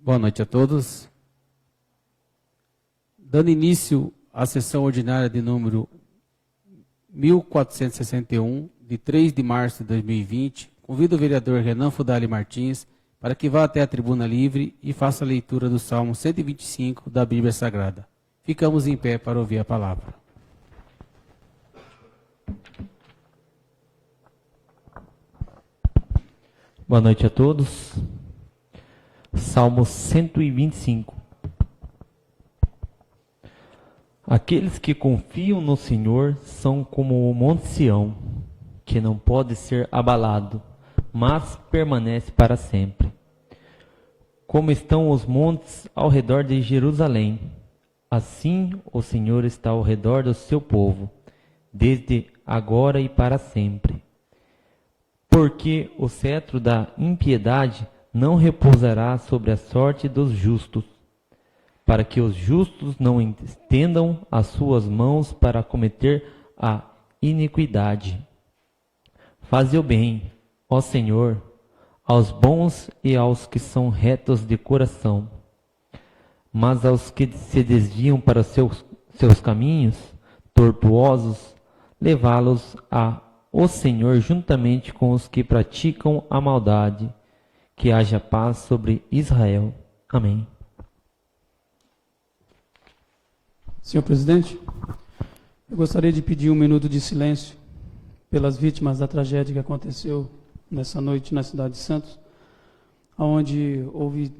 Boa noite a todos. Dando início à sessão ordinária de número 1461, de 3 de março de 2020, convido o vereador Renan Fudali Martins para que vá até a tribuna livre e faça a leitura do Salmo 125 da Bíblia Sagrada. Ficamos em pé para ouvir a palavra. Boa noite a todos. Salmo 125. Aqueles que confiam no Senhor são como o monte Sião, que não pode ser abalado, mas permanece para sempre. Como estão os montes ao redor de Jerusalém, assim o Senhor está ao redor do seu povo, desde agora e para sempre. Porque o cetro da impiedade não repousará sobre a sorte dos justos, para que os justos não estendam as suas mãos para cometer a iniquidade. Faze o bem, ó Senhor, aos bons e aos que são retos de coração. Mas aos que se desviam para seus caminhos tortuosos, levá-los a o Senhor juntamente com os que praticam a maldade. Que haja paz sobre Israel. Amém. Senhor presidente, eu gostaria de pedir um minuto de silêncio pelas vítimas da tragédia que aconteceu nessa noite na cidade de Santos, onde houve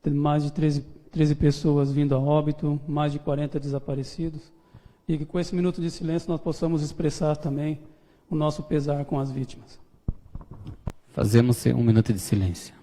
mais de 13 pessoas vindo a óbito, mais de 40 desaparecidos, e que com esse minuto de silêncio nós possamos expressar também o nosso pesar com as vítimas. Fazemos um minuto de silêncio.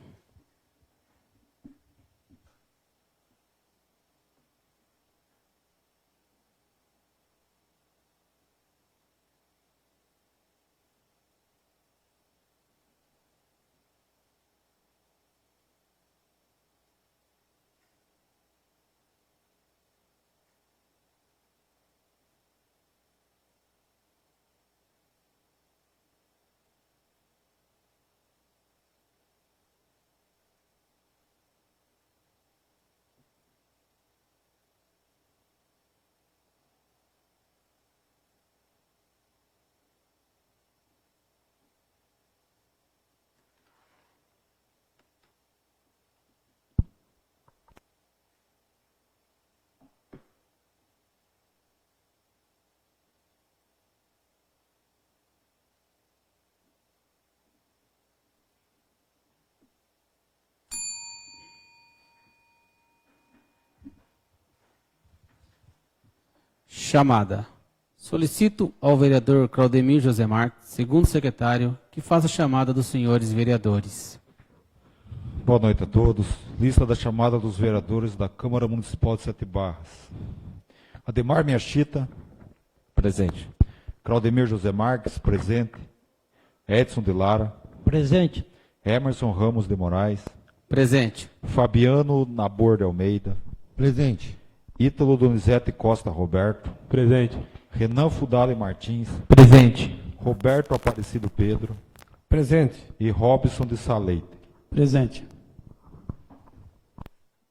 Chamada. Solicito ao vereador Claudemir José Marques, segundo secretário, que faça a chamada dos senhores vereadores. Boa noite a todos. Lista da chamada dos vereadores da Câmara Municipal de Sete Barras. Ademar Miachita. Presente. Claudemir José Marques, presente. Edson de Lara. Presente. Emerson Ramos de Moraes. Presente. Fabiano Nabor de Almeida. Presente. Ítalo Donizete Costa Roberto. Presente. Renan Fudali Martins. Presente. Roberto Aparecido Pedro. Presente. E Robson de Saleite. Presente.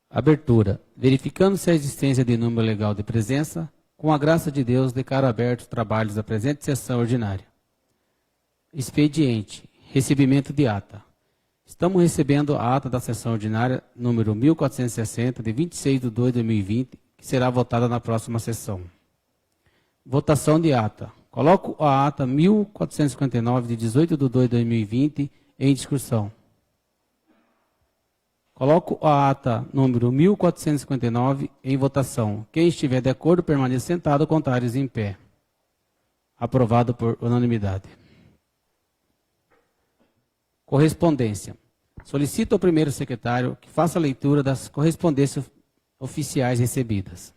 Abertura. Verificando-se a existência de número legal de presença, com a graça de Deus, declaro abertos os trabalhos da presente sessão ordinária. Expediente. Recebimento de ata. Estamos recebendo a ata da sessão ordinária número 1460, de 26 de 2 de 2020, que será votada na próxima sessão. Votação de ata. Coloco a ata 1459, de 18 de 2 de 2020, em discussão. Coloco a ata número 1459 em votação. Quem estiver de acordo, permaneça sentado, contrários em pé. Aprovado por unanimidade. Correspondência. Solicito ao primeiro secretário que faça a leitura das correspondências oficiais recebidas.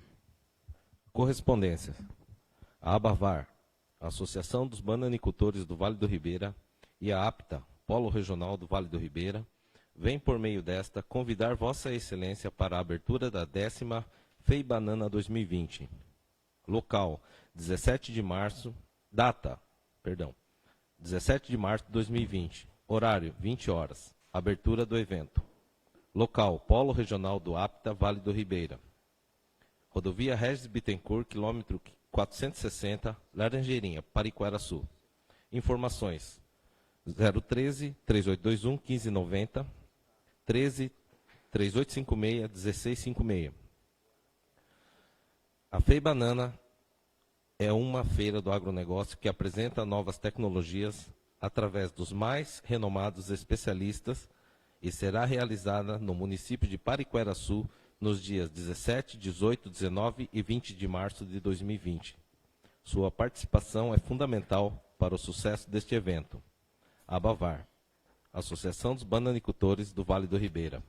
Correspondências. A ABAVAR, Associação dos Bananicultores do Vale do Ribeira, e a APTA, Polo Regional do Vale do Ribeira, vem por meio desta convidar Vossa Excelência para a abertura da 10ª FEI-Banana 2020. Local, 17 de março, data, 17 de março de 2020, horário, 20 horas, abertura do evento. Local, Polo Regional do APTA, Vale do Ribeira. Rodovia Regis Bittencourt, quilômetro 460, Laranjeirinha, Pariquera-Sul. Informações: 013-3821-1590, 13-3856-1656. A FEI Banana é uma feira do agronegócio que apresenta novas tecnologias através dos mais renomados especialistas e será realizada no município de Pariquera-Sul nos dias 17, 18, 19 e 20 de março de 2020. Sua participação é fundamental para o sucesso deste evento. ABAVAR, Associação dos Bananicultores do Vale do Ribeira.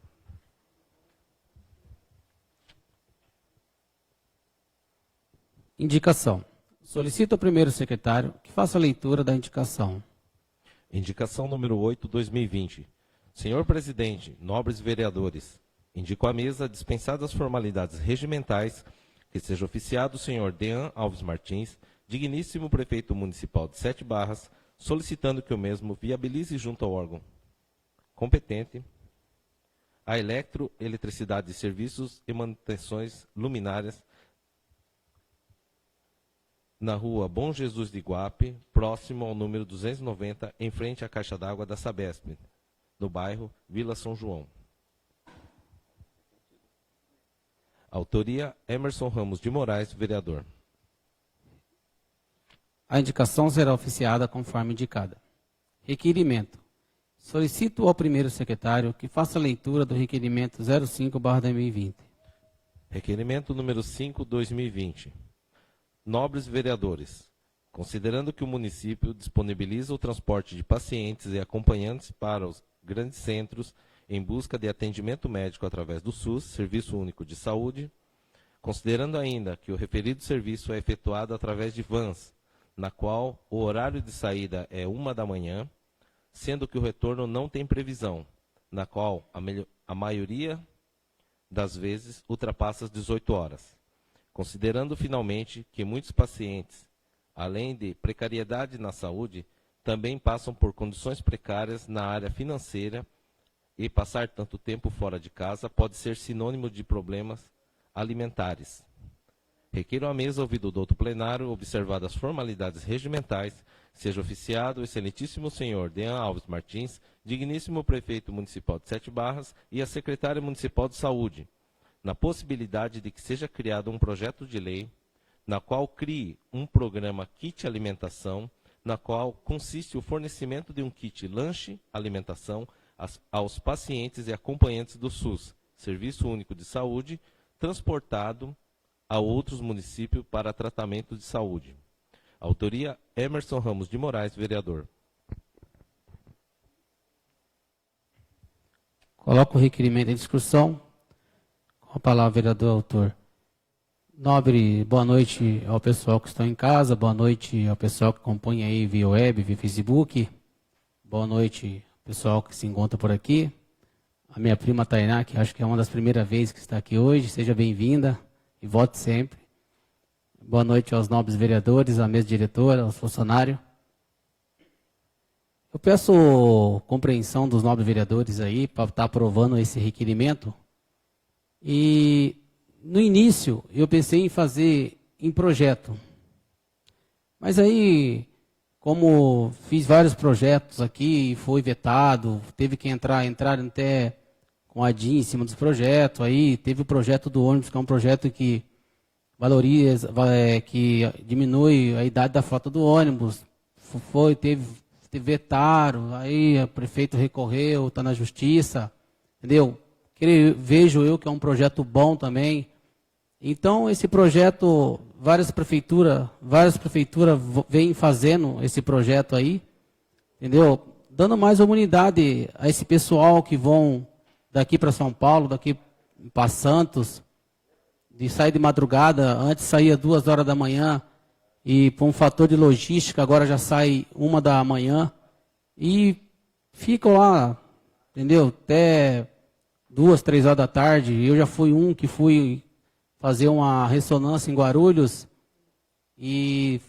Indicação. Solicito ao primeiro secretário que faça a leitura da indicação. Indicação número 8/2020. Senhor presidente, nobres vereadores, indico à mesa, dispensadas as formalidades regimentais, que seja oficiado o senhor Dean Alves Martins, digníssimo prefeito municipal de Sete Barras, solicitando que o mesmo viabilize junto ao órgão competente a eletricidade de serviços e manutenções luminárias na rua Bom Jesus de Iguape, próximo ao número 290, em frente à caixa d'água da Sabesp, no bairro Vila São João. Autoria: Emerson Ramos de Moraes, vereador. A indicação será oficiada conforme indicada. Requerimento. Solicito ao primeiro secretário que faça a leitura do requerimento 05/2020. Requerimento número 5/2020. Nobres vereadores, considerando que o município disponibiliza o transporte de pacientes e acompanhantes para os grandes centros em busca de atendimento médico através do SUS, Serviço Único de Saúde, considerando ainda que o referido serviço é efetuado através de vans, na qual o horário de saída é 1 da manhã, sendo que o retorno não tem previsão, na qual a maioria das vezes ultrapassa as 18 horas. Considerando finalmente que muitos pacientes, além de precariedade na saúde, também passam por condições precárias na área financeira e passar tanto tempo fora de casa pode ser sinônimo de problemas alimentares. Requeiro à mesa, ouvido o douto plenário, observadas as formalidades regimentais, seja oficiado o excelentíssimo senhor Dean Alves Martins, digníssimo prefeito municipal de Sete Barras, e a secretária municipal de saúde, na possibilidade de que seja criado um projeto de lei, na qual crie um programa kit alimentação, na qual consiste o fornecimento de um kit lanche alimentação aos pacientes e acompanhantes do SUS, Serviço Único de Saúde, transportado a outros municípios para tratamento de saúde. Autoria: Emerson Ramos de Moraes, vereador. Coloco o requerimento em discussão. Com a palavra, vereador autor. Nobre, boa noite ao pessoal que está em casa, boa noite ao pessoal que acompanha aí via web, via Facebook, boa noite ao pessoal que se encontra por aqui. A minha prima Tainá, que acho que é uma das primeiras vezes que está aqui hoje, seja bem-vinda e vote sempre. Boa noite aos nobres vereadores, à mesa diretora, aos funcionários. Eu peço compreensão dos nobres vereadores aí para estar aprovando esse requerimento. E no início eu pensei em fazer em projeto. Mas aí, como fiz vários projetos aqui e foi vetado, teve que entrar até com a DIN em cima dos projetos, aí teve o projeto do ônibus, que é um projeto que valoriza, que diminui a idade da frota do ônibus, teve vetaram, aí o prefeito recorreu, está na justiça, entendeu? Vejo eu que é um projeto bom também. Então, esse projeto, várias prefeituras vêm fazendo esse projeto aí, entendeu? Dando mais oportunidade a esse pessoal que vão daqui para São Paulo, daqui para Santos, de sair de madrugada, antes saía 2 horas da manhã, e por um fator de logística, agora já sai 1 da manhã, e ficam lá, entendeu? Até 2, 3 horas da tarde. Eu já fui que fui fazer uma ressonância em Guarulhos e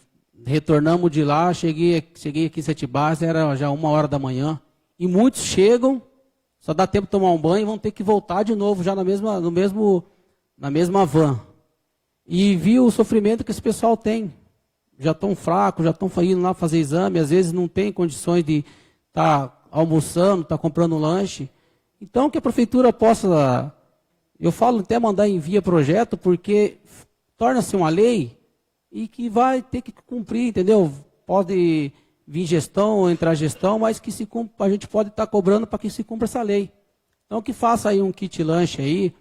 retornamos de lá, cheguei aqui em Sete Barras, era já 1 hora da manhã, e muitos chegam só dá tempo de tomar um banho e vão ter que voltar de novo já na mesma van. E vi o sofrimento que esse pessoal tem. Já estão fracos, já estão indo lá fazer exame, às vezes não tem condições de estar almoçando, estar comprando um lanche. Então, que a prefeitura possa, eu falo até mandar envia projeto, porque torna-se uma lei e que vai ter que cumprir, entendeu? Pode vir gestão ou entrar gestão, mas que a gente pode estar cobrando para que se cumpra essa lei. Então, que faça aí um kit lanche aí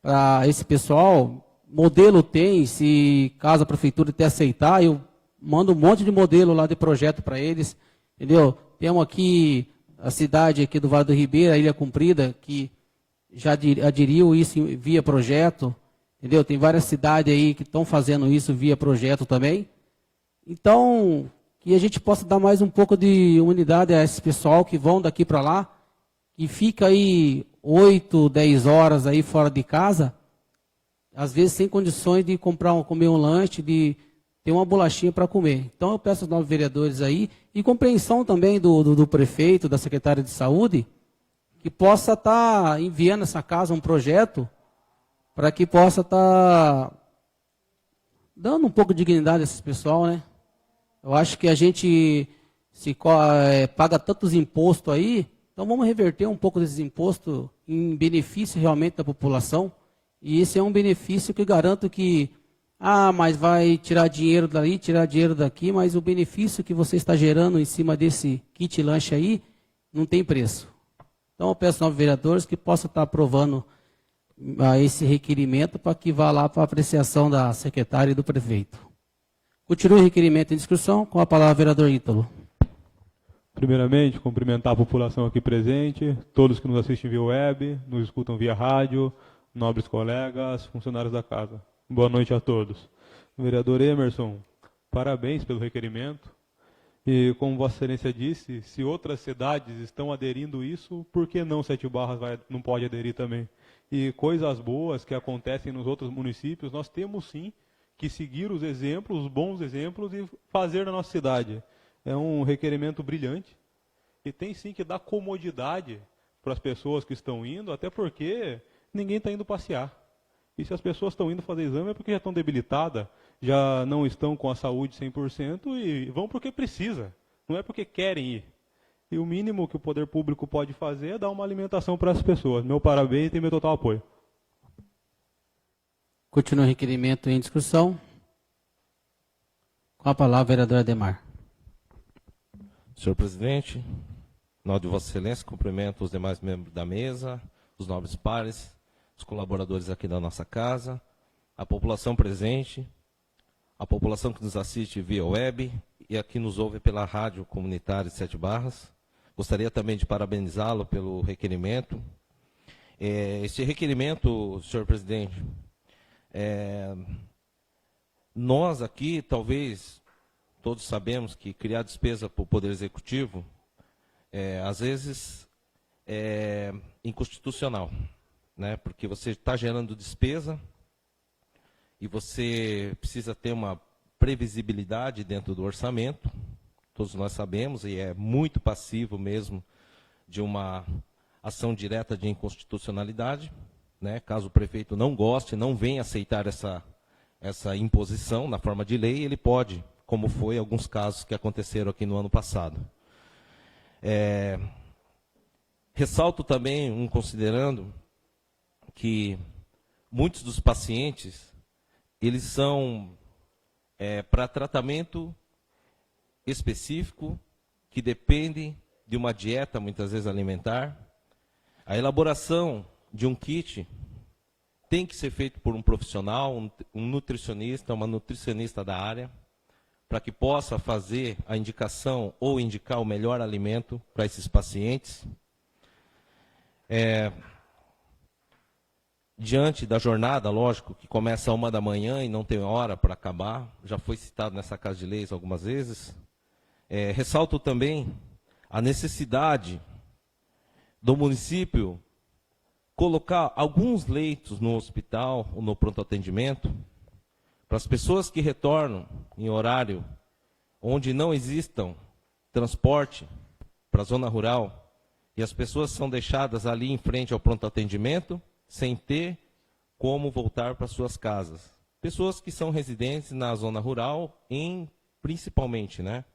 para esse pessoal. Modelo tem, se caso a prefeitura até aceitar, eu mando um monte de modelo lá de projeto para eles, entendeu? Temos aqui a cidade aqui do Vale do Ribeira, a Ilha Comprida, que já aderiu isso via projeto, entendeu? Tem várias cidades aí que estão fazendo isso via projeto também. Então, que a gente possa dar mais um pouco de humanidade a esse pessoal que vão daqui para lá, que fica aí 8, 10 horas aí fora de casa, às vezes sem condições de comer um lanche, de ter uma bolachinha para comer. Então eu peço aos novos vereadores aí, e compreensão também do prefeito, da secretária de saúde, que possa estar enviando essa casa um projeto para que possa estar dando um pouco de dignidade a esse pessoal, né? Eu acho que a gente paga tantos impostos aí, então vamos reverter um pouco desses impostos em benefício realmente da população. E esse é um benefício que garanto que, mas vai tirar dinheiro dali, tirar dinheiro daqui, mas o benefício que você está gerando em cima desse kit lanche aí, não tem preço. Então eu peço aos novos vereadores que possam estar aprovando esse requerimento para que vá lá para a apreciação da secretária e do prefeito. Continue o requerimento em discussão, com a palavra o vereador Ítalo. Primeiramente, cumprimentar a população aqui presente, todos que nos assistem via web, nos escutam via rádio, nobres colegas, funcionários da casa. Boa noite a todos. Vereador Emerson, parabéns pelo requerimento. E como Vossa Excelência disse, se outras cidades estão aderindo isso, por que não Sete Barras não pode aderir também? E coisas boas que acontecem nos outros municípios, nós temos sim que seguir os exemplos, os bons exemplos e fazer na nossa cidade. É um requerimento brilhante e tem sim que dar comodidade para as pessoas que estão indo, até porque ninguém está indo passear. E se as pessoas estão indo fazer exame é porque já estão debilitadas, já não estão com a saúde 100% e vão porque precisa, não é porque querem ir. E o mínimo que o poder público pode fazer é dar uma alimentação para as pessoas. Meu parabéns e meu total apoio. Continua o requerimento em discussão. Com a palavra, vereador Ademar. Senhor presidente, em nome de Vossa Excelência, cumprimento os demais membros da mesa, os nobres pares, os colaboradores aqui da nossa casa, a população presente, a população que nos assiste via web e aqui nos ouve pela rádio comunitária de Sete Barras. Gostaria também de parabenizá-lo pelo requerimento. Este requerimento, senhor presidente, nós aqui, talvez, todos sabemos que criar despesa para o Poder Executivo, às vezes, é inconstitucional, né? Porque você está gerando despesa e você precisa ter uma previsibilidade dentro do orçamento, todos nós sabemos, e é muito passivo mesmo de uma ação direta de inconstitucionalidade, né? Caso o prefeito não goste, não venha aceitar essa imposição na forma de lei, ele pode, como foi alguns casos que aconteceram aqui no ano passado. Ressalto também, considerando que muitos dos pacientes, eles são para tratamento específico, que depende de uma dieta, muitas vezes alimentar. A elaboração de um kit tem que ser feito por um profissional, um nutricionista, uma nutricionista da área, para que possa fazer a indicação ou indicar o melhor alimento para esses pacientes. Diante da jornada, lógico, que começa às 1h e não tem hora para acabar, já foi citado nessa Casa de Leis algumas vezes, ressalto também a necessidade do município colocar alguns leitos no hospital ou no pronto atendimento para as pessoas que retornam em horário onde não existam transporte para a zona rural E as pessoas são deixadas ali em frente ao pronto atendimento, sem ter como voltar para suas casas. Pessoas que são residentes na zona rural, principalmente, né?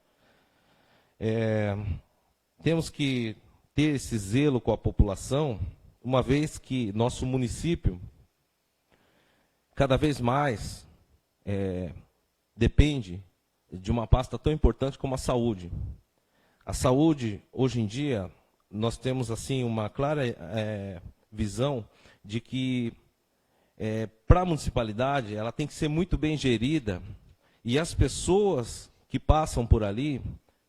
Temos que ter esse zelo com a população, uma vez que nosso município, cada vez mais, depende de uma pasta tão importante como a saúde. A saúde, hoje em dia, nós temos assim uma clara visão de que para a municipalidade ela tem que ser muito bem gerida, e as pessoas que passam por ali,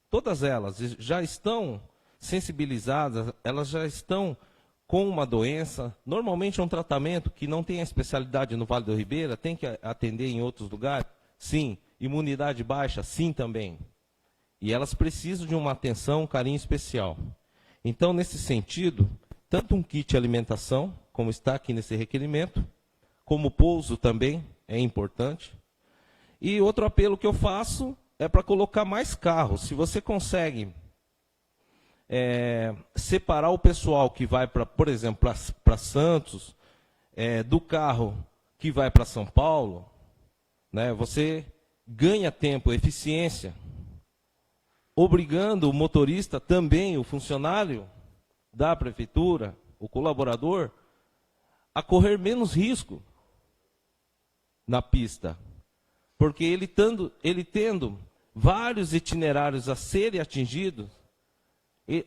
todas elas já estão sensibilizadas, elas já estão com uma doença, normalmente é um tratamento que não tem a especialidade no Vale do Ribeira, tem que atender em outros lugares, sim. Imunidade baixa, sim também. E elas precisam de uma atenção, um carinho especial. Então, nesse sentido, tanto um kit alimentação, como está aqui nesse requerimento, como pouso também é importante. E outro apelo que eu faço é para colocar mais carros. Se você consegue separar o pessoal que vai, por exemplo, para Santos, do carro que vai para São Paulo, né, você ganha tempo, eficiência, obrigando o motorista também, o funcionário da prefeitura, o colaborador, a correr menos risco na pista. Porque ele tendo vários itinerários a serem atingidos,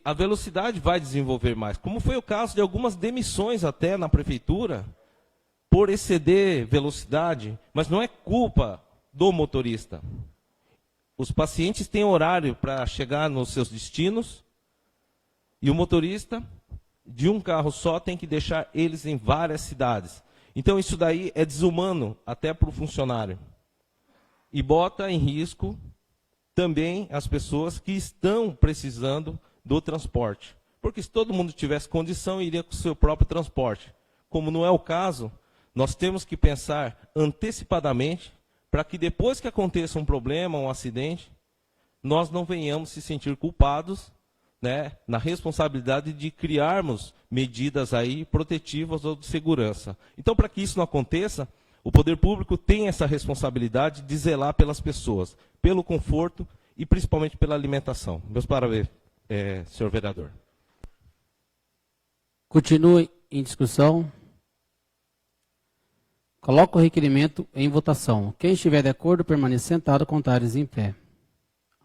a velocidade vai desenvolver mais. Como foi o caso de algumas demissões até na prefeitura, por exceder velocidade, mas não é culpa do motorista. Os pacientes têm horário para chegar nos seus destinos, e o motorista de um carro só tem que deixar eles em várias cidades. Então isso daí é desumano até para o funcionário. E bota em risco também as pessoas que estão precisando do transporte. Porque se todo mundo tivesse condição, iria com o seu próprio transporte. Como não é o caso, nós temos que pensar antecipadamente para que depois que aconteça um problema, um acidente, nós não venhamos se sentir culpados, né, na responsabilidade de criarmos medidas aí protetivas ou de segurança. Então, para que isso não aconteça, o poder público tem essa responsabilidade de zelar pelas pessoas, pelo conforto e principalmente pela alimentação. Meus parabéns, senhor vereador. Continue em discussão. Coloco o requerimento em votação. Quem estiver de acordo, permaneça sentado, contares em pé.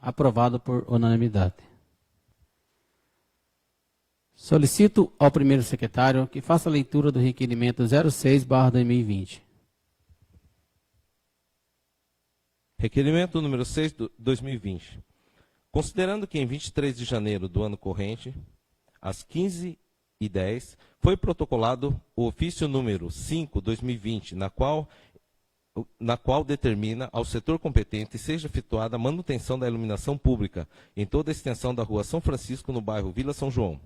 Aprovado por unanimidade. Solicito ao primeiro secretário que faça a leitura do requerimento 06/2020. Requerimento número 6, 2020. Considerando que em 23 de janeiro do ano corrente, às 15h10, foi protocolado o ofício número 5, 2020, na qual determina ao setor competente seja efetuada a manutenção da iluminação pública em toda a extensão da Rua São Francisco, no bairro Vila São João.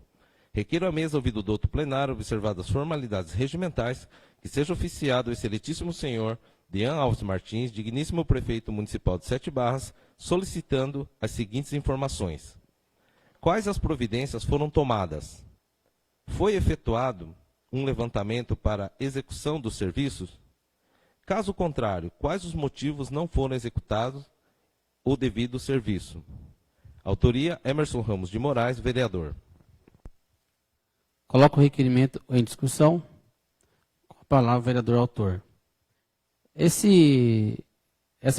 Requeiro à mesa, ouvido do douto plenário, observadas as formalidades regimentais, que seja oficiado o excelentíssimo senhor Dean Alves Martins, digníssimo prefeito municipal de Sete Barras, solicitando as seguintes informações. Quais as providências foram tomadas? Foi efetuado um levantamento para execução dos serviços? Caso contrário, quais os motivos não foram executados o devido serviço? Autoria, Emerson Ramos de Moraes, vereador. Coloco o requerimento em discussão. Com a palavra, o vereador autor. Essa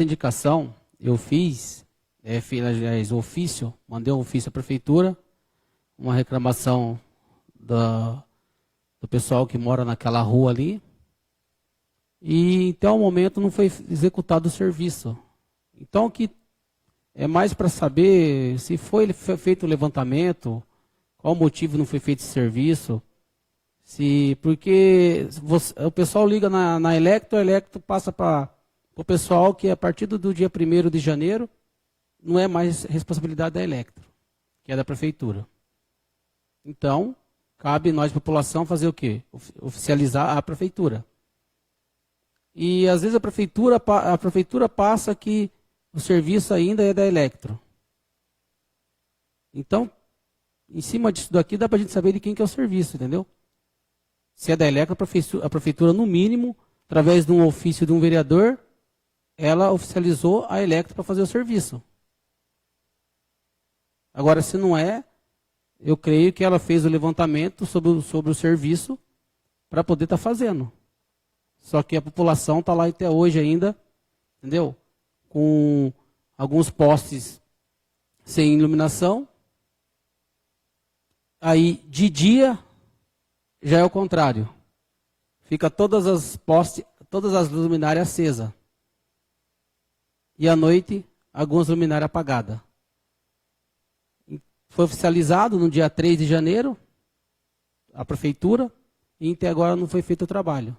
indicação eu fiz, aliás, ofício, mandei um ofício à prefeitura, uma reclamação do pessoal que mora naquela rua ali, e até o momento não foi executado o serviço. Então, que é mais para saber se foi feito o levantamento, qual o motivo não foi feito esse serviço, porque o pessoal liga na Electro, a Electro passa para o pessoal que a partir do dia 1º de janeiro não é mais responsabilidade da Electro, que é da prefeitura. Então, cabe nós, população, fazer o quê? Oficializar a prefeitura. E às vezes a prefeitura passa que o serviço ainda é da Electro. Então, Em cima disso daqui dá para a gente saber de quem que é o serviço, entendeu? Se é da Electro, a prefeitura, no mínimo, através de um ofício de um vereador, ela oficializou a Electro para fazer o serviço. Agora, se não é, eu creio que ela fez o levantamento sobre o serviço para poder estar fazendo. Só que a população está lá até hoje ainda, entendeu? Com alguns postes sem iluminação. Aí, de dia, já é o contrário. Fica todas as luminárias acesas. E à noite, algumas luminárias apagadas. Foi oficializado no dia 3 de janeiro, a prefeitura, e até agora não foi feito o trabalho.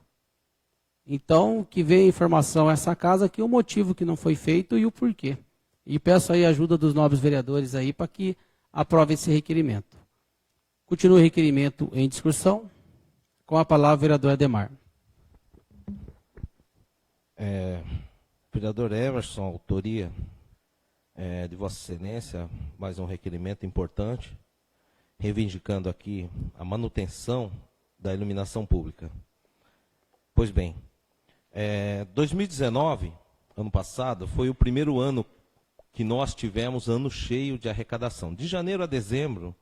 Então, que veio a informação a essa casa aqui, o motivo que não foi feito e o porquê. E peço aí a ajuda dos nobres vereadores aí para que aprove esse requerimento. Continua o requerimento em discussão. Com a palavra, o vereador Ademar. Vereador Emerson, autoria de Vossa Excelência, mais um requerimento importante, reivindicando aqui a manutenção da iluminação pública. Pois bem, 2019, ano passado, foi o primeiro ano que nós tivemos ano cheio de arrecadação. De janeiro a dezembro,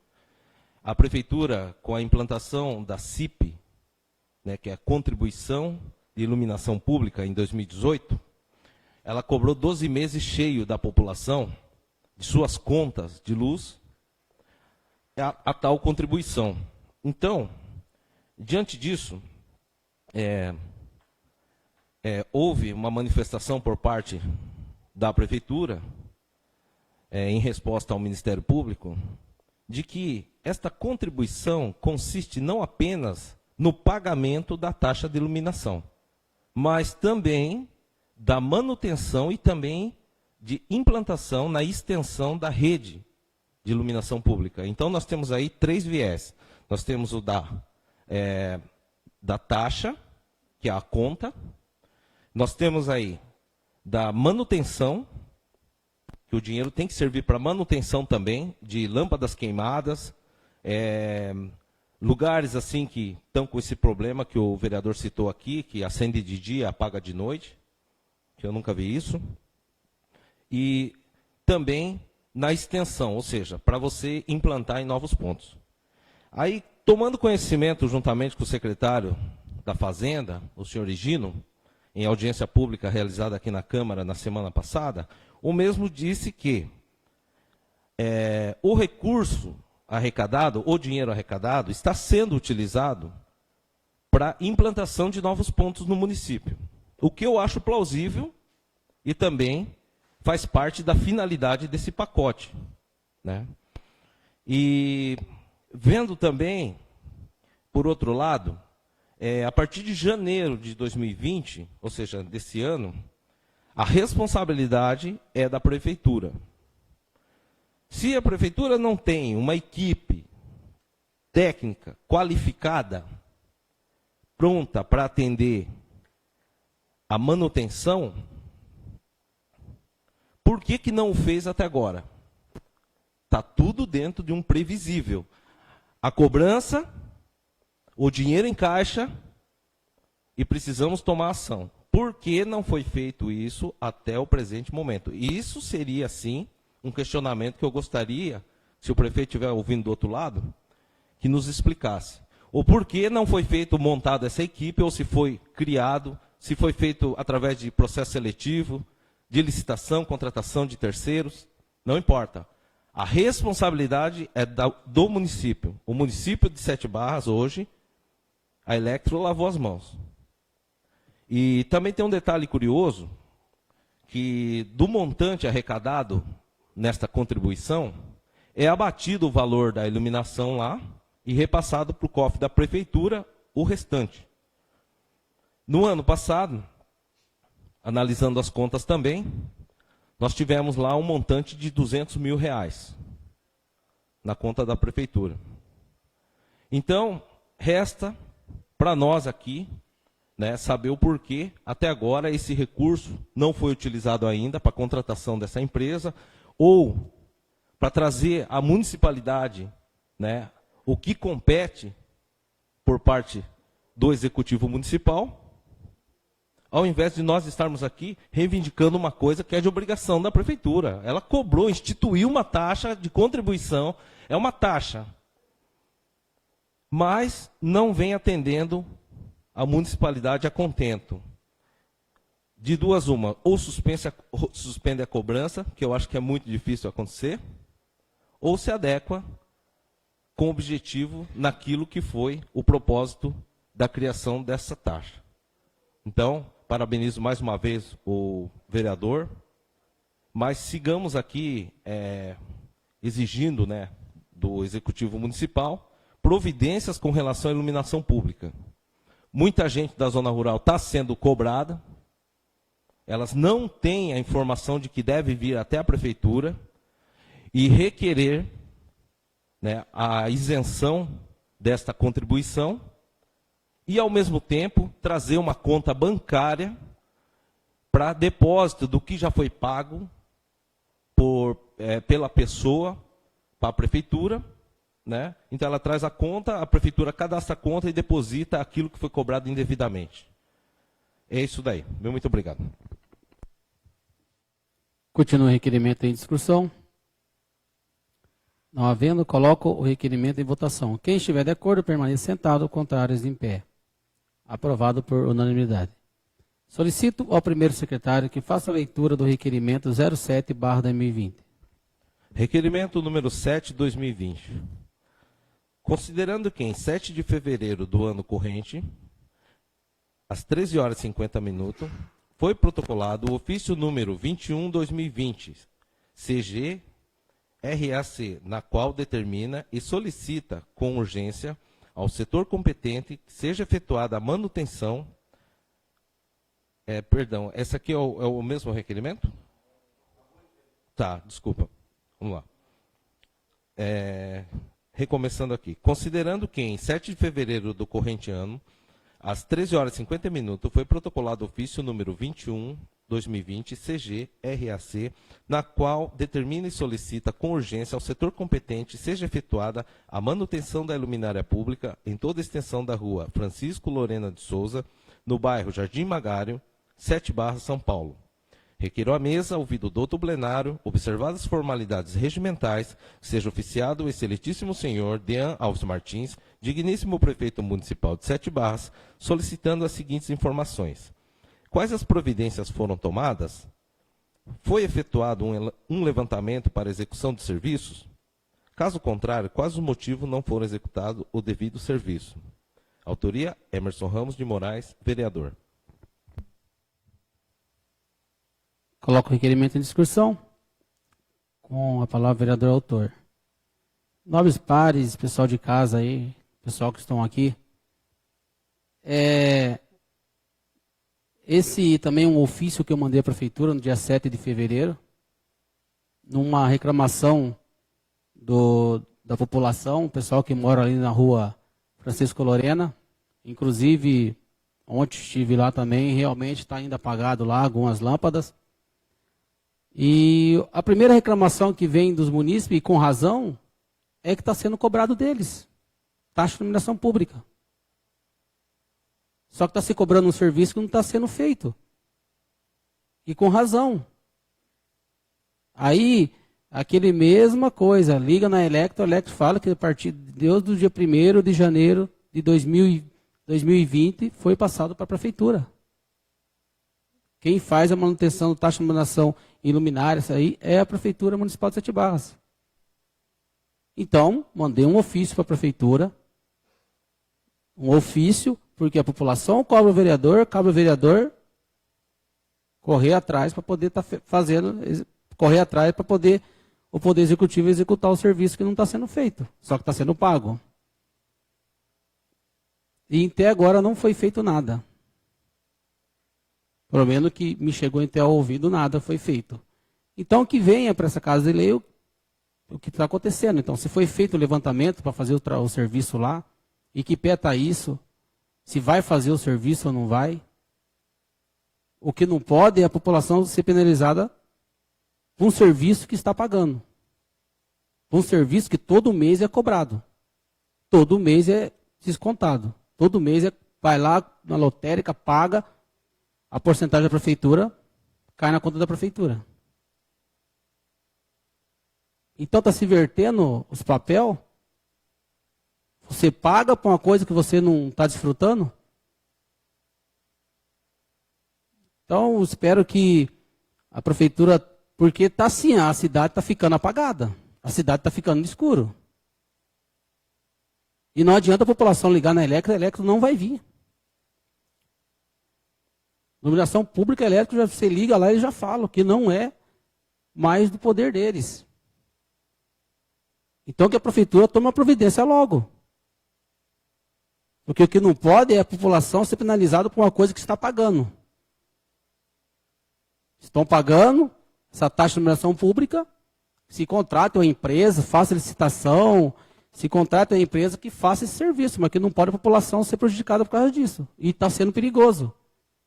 a Prefeitura, com a implantação da CIP, né, que é a Contribuição de Iluminação Pública, em 2018, ela cobrou 12 meses cheio da população, de suas contas de luz, a tal contribuição. Então, diante disso, houve uma manifestação por parte da Prefeitura, em resposta ao Ministério Público, de que esta contribuição consiste não apenas no pagamento da taxa de iluminação, mas também da manutenção e também de implantação na extensão da rede de iluminação pública. Então, nós temos aí 3 viés. Nós temos o da taxa, que é a conta. Nós temos aí da manutenção, que o dinheiro tem que servir para manutenção também, de lâmpadas queimadas, lugares assim que estão com esse problema que o vereador citou aqui, que acende de dia, apaga de noite, que eu nunca vi isso. E também na extensão, ou seja, para você implantar em novos pontos. Aí, tomando conhecimento, juntamente com o secretário da Fazenda, o senhor Higino, em audiência pública realizada aqui na Câmara na semana passada, o mesmo disse que o recurso arrecadado, o dinheiro arrecadado, está sendo utilizado para implantação de novos pontos no município. O que eu acho plausível e também faz parte da finalidade desse pacote, né? E vendo também, por outro lado, a partir de janeiro de 2020, ou seja, desse ano, a responsabilidade é da Prefeitura. Se a Prefeitura não tem uma equipe técnica qualificada, pronta para atender a manutenção, por que não o fez até agora? Está tudo dentro de um previsível. A cobrança, o dinheiro em caixa e precisamos tomar ação. Por que não foi feito isso até o presente momento? Isso seria, sim, um questionamento que eu gostaria, se o prefeito estiver ouvindo do outro lado, que nos explicasse. Ou por que não foi montado essa equipe, ou se foi criado, se foi feito através de processo seletivo, de licitação, contratação de terceiros, não importa. A responsabilidade é do município. O município de Sete Barras, hoje, a Electro lavou as mãos. E também tem um detalhe curioso, que do montante arrecadado nesta contribuição, é abatido o valor da iluminação lá e repassado para o cofre da Prefeitura o restante. No ano passado, analisando as contas também, nós tivemos lá um montante de R$200 mil na conta da Prefeitura. Então, resta para nós aqui, né, saber o porquê, até agora, esse recurso não foi utilizado ainda para a contratação dessa empresa, ou para trazer a municipalidade, né, o que compete por parte do Executivo Municipal, ao invés de nós estarmos aqui reivindicando uma coisa que é de obrigação da Prefeitura. Ela cobrou, instituiu uma taxa de contribuição, é uma taxa, mas não vem atendendo a municipalidade a contento. De duas uma, ou suspende a cobrança, que eu acho que é muito difícil acontecer, ou se adequa com o objetivo naquilo que foi o propósito da criação dessa taxa. Então, parabenizo mais uma vez o vereador, mas sigamos aqui exigindo, né, do Executivo Municipal providências com relação à iluminação pública. Muita gente da zona rural está sendo cobrada, elas não têm a informação de que deve vir até a Prefeitura e requerer, né, a isenção desta contribuição e, ao mesmo tempo, trazer uma conta bancária para depósito do que já foi pago pela pessoa para a Prefeitura, né? Então, ela traz a conta, a Prefeitura cadastra a conta e deposita aquilo que foi cobrado indevidamente. É isso daí. Muito obrigado. Continua o requerimento em discussão. Não havendo, coloco o requerimento em votação. Quem estiver de acordo, permaneça sentado, contrários em pé. Aprovado por unanimidade. Solicito ao primeiro secretário que faça a leitura do requerimento 07/2020. Requerimento número 7/2020. Considerando que em 7 de fevereiro do ano corrente, às 13h50, foi protocolado o ofício número 21/2020, CG-RAC, na qual determina e solicita com urgência ao setor competente que seja efetuada a manutenção. Perdão, esse aqui é o mesmo requerimento? Tá, desculpa. Vamos lá. Recomeçando aqui. Considerando que em 7 de fevereiro do corrente ano, às 13h50, foi protocolado o ofício número 21/2020, CG-RAC, na qual determina e solicita com urgência ao setor competente seja efetuada a manutenção da luminária pública em toda a extensão da rua Francisco Lorena de Souza, no bairro Jardim Magário, 7/, São Paulo. Requeiro à mesa, ouvido o doutor plenário, observadas as formalidades regimentais, seja oficiado o excelentíssimo senhor Dean Alves Martins, digníssimo prefeito municipal de 7 Barras, solicitando as seguintes informações. Quais as providências foram tomadas? Foi efetuado um levantamento para execução de serviços? Caso contrário, quais os motivos não foram executado o devido serviço? Autoria, Emerson Ramos de Moraes, vereador. Coloco o requerimento em discussão. Com a palavra, vereador autor. Nobres pares, pessoal de casa aí, pessoal que estão aqui. Esse também é um ofício que eu mandei à prefeitura no dia 7 de fevereiro, numa reclamação da população, o pessoal que mora ali na rua Francisco Lorena. Inclusive, ontem estive lá também, realmente está ainda apagado lá algumas lâmpadas. E a primeira reclamação que vem dos munícipes, e com razão, é que está sendo cobrado deles. Taxa de iluminação pública. Só que está se cobrando um serviço que não está sendo feito. E com razão. Aí, aquele mesma coisa, liga na Electro, a Electro fala que a partir do dia 1º de janeiro de 2020 foi passado para a prefeitura. Quem faz a manutenção da taxa de iluminação e luminária, isso aí, é a Prefeitura Municipal de 7 Barras. Então, mandei um ofício para a prefeitura, um ofício, porque a população cobra o vereador, cabe ao vereador correr atrás para poder estar correr atrás para poder o Poder Executivo executar o serviço que não está sendo feito, só que está sendo pago. E até agora não foi feito nada. Pelo menos que me chegou até ao ouvido, nada foi feito. Então, que venha para essa casa de lei o que está acontecendo. Então, se foi feito o levantamento para fazer o serviço lá, e que pé está isso, se vai fazer o serviço ou não vai. O que não pode é a população ser penalizada por um serviço que está pagando. Por um serviço que todo mês é cobrado. todo mês é descontado. Todo mês vai lá na lotérica, paga, a porcentagem da prefeitura cai na conta da prefeitura. Então está se invertendo os papéis. Você paga por uma coisa que você não está desfrutando. Então, espero que a prefeitura, porque está assim, a cidade está ficando apagada. A cidade está ficando no escuro. E não adianta a população ligar na Electro, a Electro não vai vir. Iluminação pública elétrica, você liga lá e eles já falam que não é mais do poder deles. Então que a prefeitura tome uma providência logo. Porque o que não pode é a população ser penalizada por uma coisa que está pagando. Estão pagando essa taxa de iluminação pública, se contrata uma empresa, faça licitação, se contrata uma empresa que faça esse serviço, mas que não pode a população ser prejudicada por causa disso. E está sendo perigoso.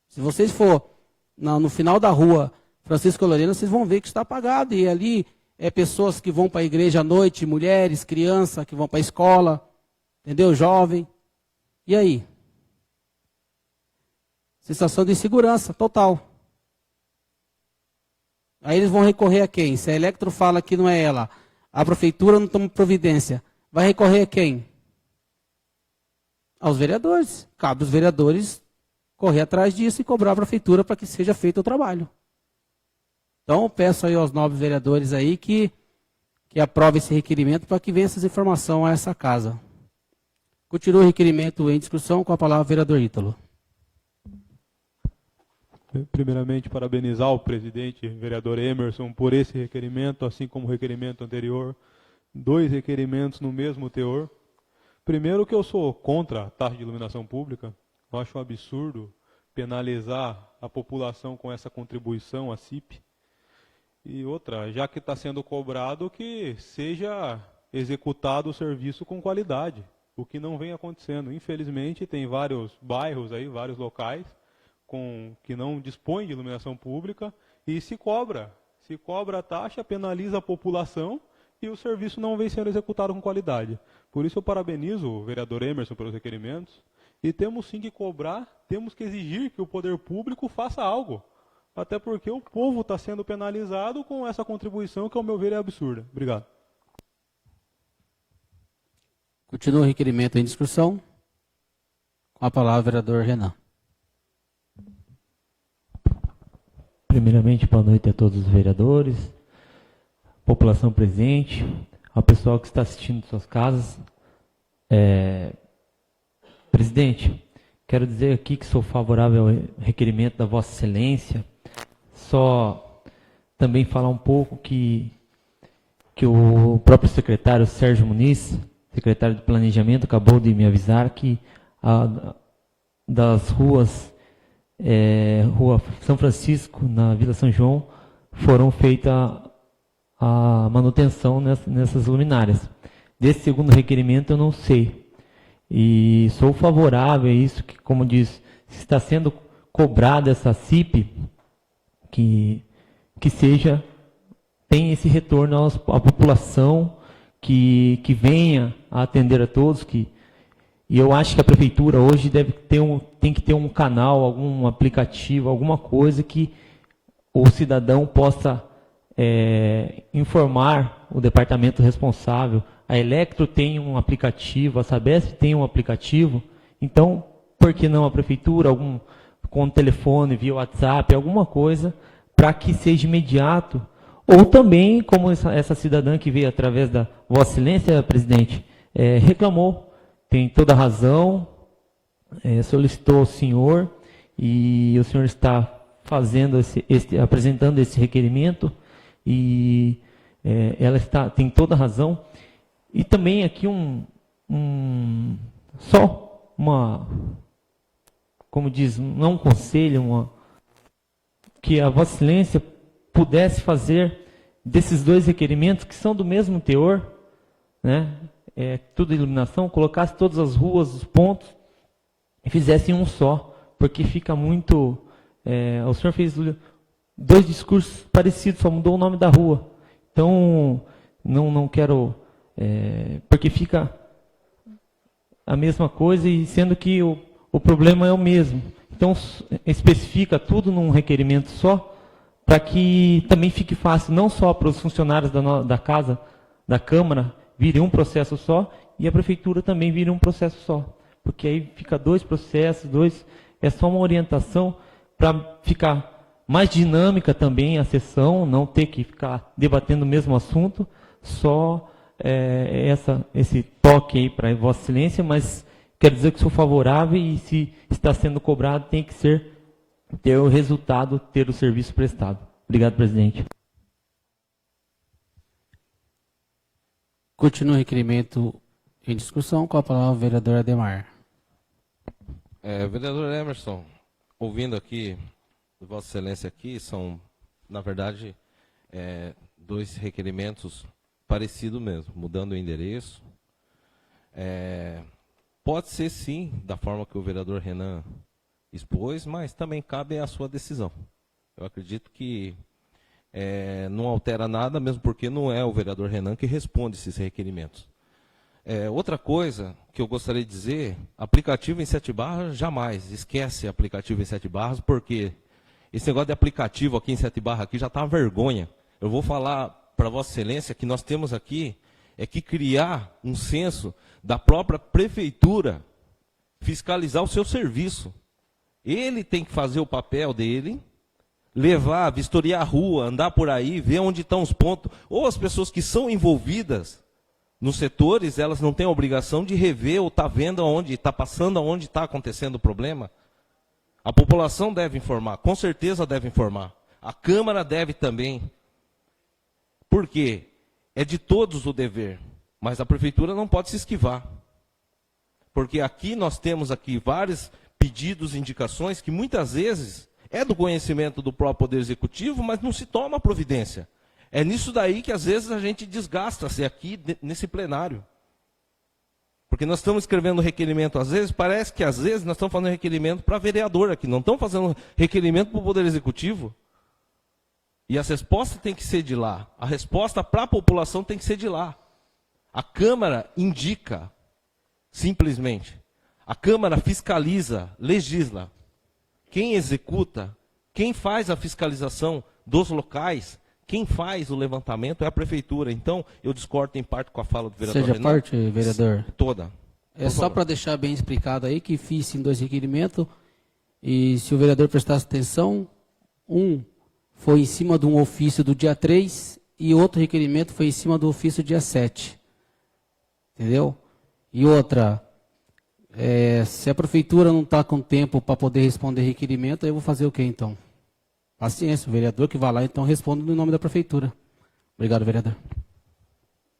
Se vocês for no final da rua Francisco Lorena, vocês vão ver que está apagado. E ali é pessoas que vão para a igreja à noite, mulheres, crianças que vão para a escola, entendeu? Jovem. E aí? Sensação de insegurança total. Aí eles vão recorrer a quem? Se a Electro fala que não é ela, a prefeitura não toma providência, vai recorrer a quem? Aos vereadores. Cabe aos vereadores correr atrás disso e cobrar a prefeitura para que seja feito o trabalho. Então, peço aí aos nobres vereadores aí que aprovem esse requerimento para que venha essas informações a essa casa. Continua o requerimento em discussão com a palavra o vereador Ítalo. Primeiramente, parabenizar o presidente, vereador Emerson, por esse requerimento, assim como o requerimento anterior. 2 requerimentos no mesmo teor. Primeiro, que eu sou contra a taxa de iluminação pública. Eu acho um absurdo penalizar a população com essa contribuição à CIP. E outra, já que está sendo cobrado, que seja executado o serviço com qualidade, o que não vem acontecendo. Infelizmente, tem vários bairros aí, vários locais, que não dispõem de iluminação pública e se cobra a taxa, penaliza a população e o serviço não vem sendo executado com qualidade. Por isso eu parabenizo o vereador Emerson pelos requerimentos e temos sim que cobrar, temos que exigir que o poder público faça algo, até porque o povo está sendo penalizado com essa contribuição que, ao meu ver, é absurda. Obrigado. Continua o requerimento em discussão. Com a palavra o vereador Renan. Primeiramente, boa noite a todos os vereadores, população presente, ao pessoal que está assistindo de suas casas. Presidente, quero dizer aqui que sou favorável ao requerimento da Vossa Excelência. Só também falar um pouco que o próprio secretário Sérgio Muniz, secretário de Planejamento, acabou de me avisar que das ruas, Rua São Francisco, na Vila São João, foram feita a manutenção nessas luminárias. Desse segundo requerimento eu não sei. E sou favorável a isso, que, como diz, se está sendo cobrada essa CIP, que tem esse retorno à população, que venha a atender a todos, e eu acho que a prefeitura hoje tem que ter um canal, algum aplicativo, alguma coisa que o cidadão possa informar o departamento responsável. A Electro tem um aplicativo, a Sabesp tem um aplicativo, então, por que não a prefeitura, com telefone, via WhatsApp, alguma coisa, para que seja imediato, ou também, como essa cidadã que veio através da Vossa Excelência, presidente, reclamou, tem toda a razão, solicitou ao senhor, e o senhor está fazendo apresentando esse requerimento, e ela tem toda a razão. E também aqui como diz, não um conselho, que a Vossa Excelência pudesse fazer desses 2 requerimentos, que são do mesmo teor, né? Tudo iluminação, colocasse todas as ruas, os pontos, e fizesse um só, porque fica muito... o senhor fez 2 discursos parecidos, só mudou o nome da rua. Então, não quero... porque fica a mesma coisa, e sendo que o problema é o mesmo. Então, especifica tudo num requerimento só, para que também fique fácil, não só para os funcionários da casa, da Câmara, virem um processo só, e a Prefeitura também vire um processo só. Porque aí fica 2 processos, é só uma orientação para ficar mais dinâmica também a sessão, não ter que ficar debatendo o mesmo assunto, só esse toque aí para Vossa Excelência, mas quero dizer que sou favorável, e se está sendo cobrado, tem que ter o resultado, ter o serviço prestado. Obrigado, presidente. Continua o requerimento em discussão. Com a palavra o vereador Ademar. Vereador Emerson, ouvindo aqui, Vossa Excelência aqui, são, na verdade, 2 requerimentos parecidos mesmo, mudando o endereço. Pode ser, sim, da forma que o vereador Renan expôs, mas também cabe à sua decisão. Eu acredito que não altera nada, mesmo porque não é o vereador Renan que responde esses requerimentos. Outra coisa que eu gostaria de dizer, aplicativo em 7 barras, jamais. Esquece aplicativo em 7 barras, porque esse negócio de aplicativo aqui em 7 barras aqui já está uma vergonha. Eu vou falar para Vossa Excelência que nós temos aqui que criar um censo da própria prefeitura, fiscalizar o seu serviço. Ele tem que fazer o papel dele, levar, vistoriar a rua, andar por aí, ver onde estão os pontos. Ou as pessoas que são envolvidas nos setores, elas não têm a obrigação de rever ou estar vendo aonde está passando, aonde está acontecendo o problema. A população deve informar, com certeza deve informar. A Câmara deve também. Por quê? É de todos o dever, mas a Prefeitura não pode se esquivar. Porque aqui nós temos vários pedidos, indicações, que muitas vezes é do conhecimento do próprio Poder Executivo, mas não se toma providência. É nisso daí que às vezes a gente desgasta-se aqui nesse plenário. Porque nós estamos escrevendo requerimento, às vezes, parece que às vezes nós estamos fazendo requerimento para vereador aqui, não estamos fazendo requerimento para o Poder Executivo. E as respostas têm que ser de lá. A resposta para a população tem que ser de lá. A Câmara indica, simplesmente. A Câmara fiscaliza, legisla. Quem executa, quem faz a fiscalização dos locais, quem faz o levantamento é a Prefeitura. Então, eu discordo em parte com a fala do vereador Seja Renan. parte, vereador. Toda. É só para deixar bem explicado aí que fiz sim 2 requerimentos, e se o vereador prestasse atenção, um foi em cima de um ofício do dia 3 e outro requerimento foi em cima do ofício do dia 7. Entendeu? E outra, se a Prefeitura não está com tempo para poder responder requerimento, eu vou fazer o quê então? Paciência, o vereador que vai lá então responde no nome da Prefeitura. Obrigado, vereador.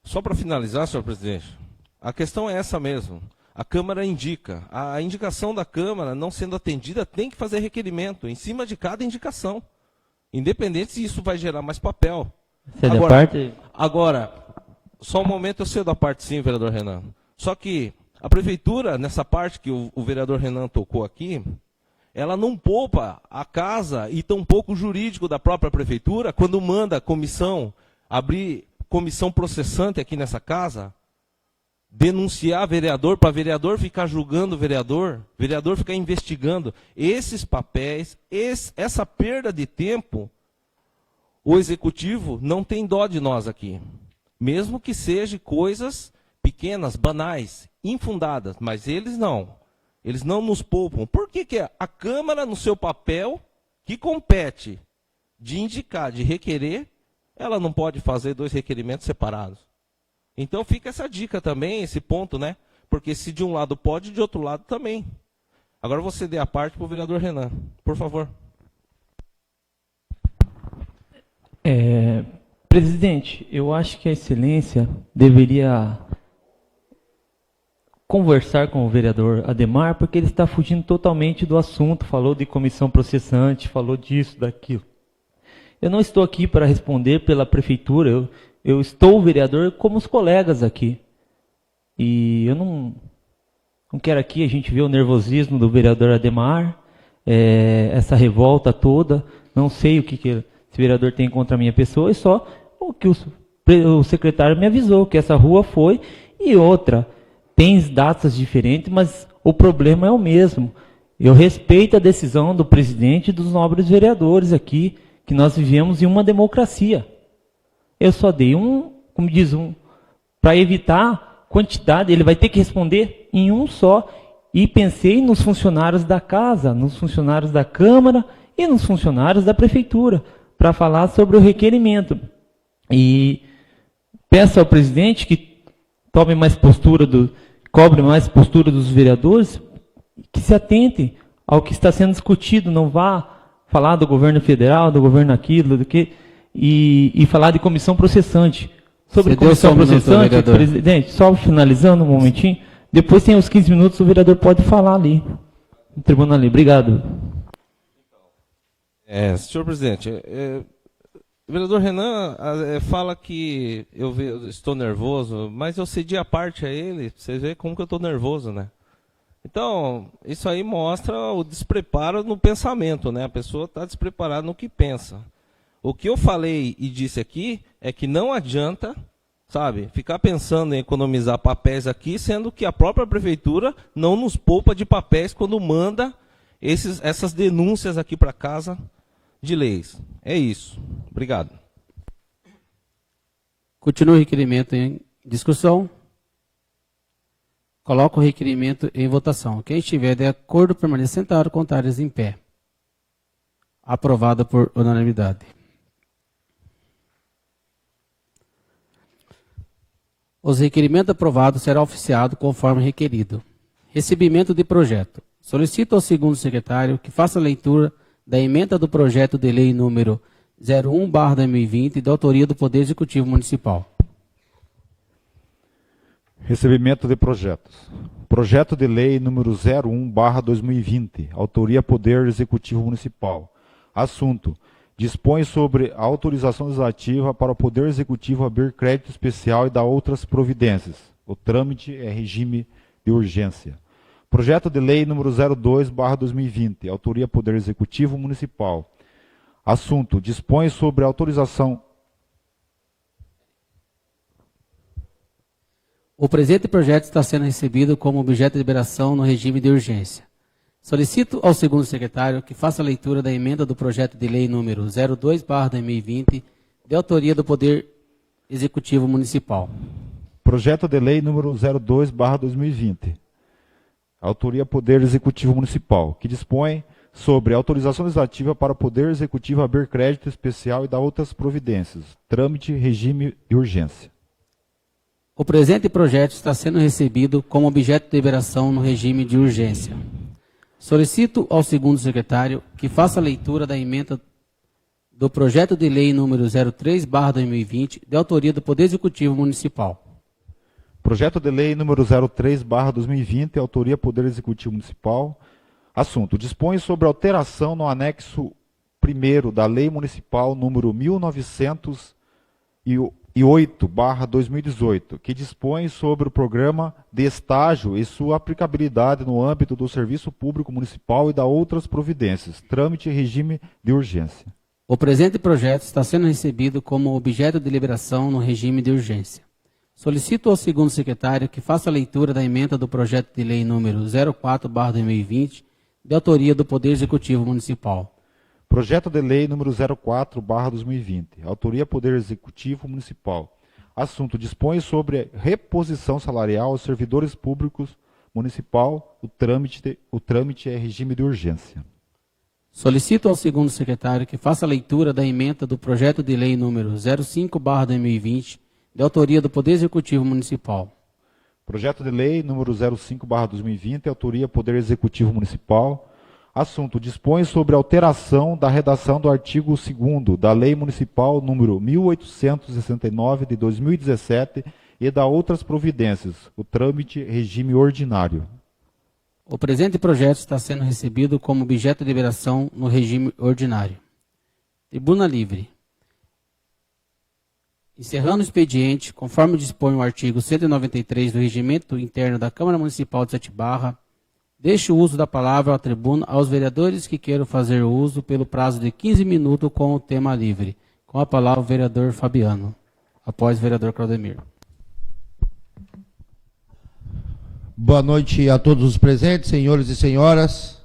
Só para finalizar, senhor presidente, a questão é essa mesmo. A Câmara indica. A indicação da Câmara, não sendo atendida, tem que fazer requerimento em cima de cada indicação. Independente se isso vai gerar mais papel. Agora, só um momento, eu sei da parte sim, vereador Renan. Só que a Prefeitura, nessa parte que o vereador Renan tocou aqui, ela não poupa a casa e tampouco o jurídico da própria Prefeitura quando manda a comissão abrir comissão processante aqui nessa casa, denunciar vereador, para vereador ficar julgando vereador ficar investigando. Esses papéis, essa perda de tempo, o Executivo não tem dó de nós aqui. Mesmo que sejam coisas pequenas, banais, infundadas, mas eles não. Eles não nos poupam. Por que a Câmara, no seu papel, que compete de indicar, de requerer, ela não pode fazer 2 requerimentos separados? Então fica essa dica também, esse ponto, né? Porque se de um lado pode, de outro lado também. Agora vou ceder a parte para o vereador Renan. Por favor. Presidente, eu acho que a Excelência deveria conversar com o vereador Ademar, porque ele está fugindo totalmente do assunto, falou de comissão processante, falou disso, daquilo. Eu não estou aqui para responder pela Prefeitura, eu estou vereador como os colegas aqui. E eu não quero aqui a gente ver o nervosismo do vereador Ademar, essa revolta toda, não sei o que esse vereador tem contra a minha pessoa, é só o que o secretário me avisou, que essa rua foi, e outra, tem datas diferentes, mas o problema é o mesmo. Eu respeito a decisão do presidente e dos nobres vereadores aqui, que nós vivemos em uma democracia. Eu só dei como diz, para evitar quantidade, ele vai ter que responder em um só. E pensei nos funcionários da casa, nos funcionários da Câmara e nos funcionários da Prefeitura, para falar sobre o requerimento. E peço ao presidente que cobre mais postura dos vereadores, que se atentem ao que está sendo discutido, não vá falar do governo federal, do governo aquilo, e falar de comissão processante. Sobre Você deu comissão só um minuto, processante, vereador. presidente, só finalizando um momentinho, depois tem os 15 minutos, o vereador pode falar ali, no tribunal ali. Obrigado. Senhor presidente, o vereador Renan fala que eu estou nervoso, mas eu cedi a parte a ele, você vê como que eu estou nervoso, né? Então, isso aí mostra o despreparo no pensamento, né? A pessoa está despreparada no que pensa. O que eu falei e disse aqui é que não adianta, sabe, ficar pensando em economizar papéis aqui, sendo que a própria prefeitura não nos poupa de papéis quando manda essas denúncias aqui para casa de leis. É isso. Obrigado. Continua o requerimento em discussão. Coloco o requerimento em votação. Quem estiver de acordo, permaneça sentado, contários em pé. Aprovado por unanimidade. Os requerimentos aprovados serão oficiados conforme requerido. Recebimento de projeto. Solicito ao segundo secretário que faça a leitura da emenda do projeto de lei número 01/2020, de autoria do Poder Executivo Municipal. Recebimento de projetos. Projeto de lei número 01/2020, autoria Poder Executivo Municipal. Assunto: dispõe sobre a autorização legislativa para o Poder Executivo abrir crédito especial e dar outras providências. O trâmite é regime de urgência. Projeto de lei número 02/2020, autoria Poder Executivo Municipal. Assunto: dispõe sobre a autorização. O presente projeto está sendo recebido como objeto de liberação no regime de urgência. Solicito ao segundo secretário que faça a leitura da emenda do projeto de lei número 02/2020, de autoria do Poder Executivo Municipal. Projeto de lei número 02/2020, autoria Poder Executivo Municipal, que dispõe sobre a autorização legislativa para o Poder Executivo abrir crédito especial e dar outras providências. Trâmite, regime de urgência. O presente projeto está sendo recebido como objeto de liberação no regime de urgência. Solicito ao segundo secretário que faça a leitura da emenda do projeto de lei número 03/2020, de autoria do Poder Executivo Municipal. Projeto de lei número 03/2020, autoria Poder Executivo Municipal. Assunto: dispõe sobre alteração no anexo 1º da Lei Municipal número 1908/2018, que dispõe sobre o programa de estágio e sua aplicabilidade no âmbito do Serviço Público Municipal e da outras providências. Trâmite e regime de urgência. O presente projeto está sendo recebido como objeto de liberação no regime de urgência. Solicito ao segundo secretário que faça a leitura da emenda do projeto de lei número 04/2020, de autoria do Poder Executivo Municipal. Projeto de lei número 04/2020, autoria Poder Executivo Municipal. Assunto: dispõe sobre reposição salarial aos servidores públicos municipal. O trâmite é regime de urgência. Solicito ao segundo secretário que faça a leitura da emenda do projeto de lei número 05/2020, de autoria do Poder Executivo Municipal. Projeto de lei número 05/2020, autoria Poder Executivo Municipal. Assunto: dispõe sobre alteração da redação do artigo 2º da Lei Municipal número 1869 de 2017 e da outras providências. O trâmite regime ordinário. O presente projeto está sendo recebido como objeto de liberação no regime ordinário. Tribuna livre. Encerrando o expediente, conforme dispõe o artigo 193 do Regimento Interno da Câmara Municipal de Sete Barras, deixo o uso da palavra à tribuna aos vereadores que queiram fazer uso pelo prazo de 15 minutos com o tema livre. Com a palavra o vereador Fabiano, após o vereador Claudemir. Boa noite a todos os presentes, senhores e senhoras,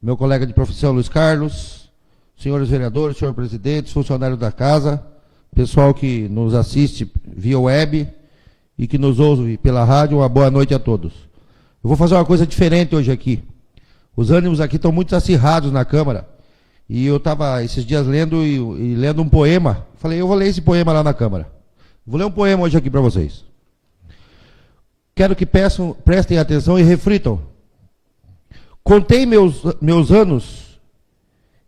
meu colega de profissão Luiz Carlos, senhores vereadores, senhor presidente, funcionários da casa, pessoal que nos assiste via web e que nos ouve pela rádio, uma boa noite a todos. Eu vou fazer uma coisa diferente hoje aqui. Os ânimos aqui estão muito acirrados na Câmara. E eu estava esses dias lendo e lendo um poema. Falei, eu vou ler esse poema lá na Câmara. Vou ler um poema hoje aqui para vocês. Quero que prestem atenção e reflitam. Contei meus anos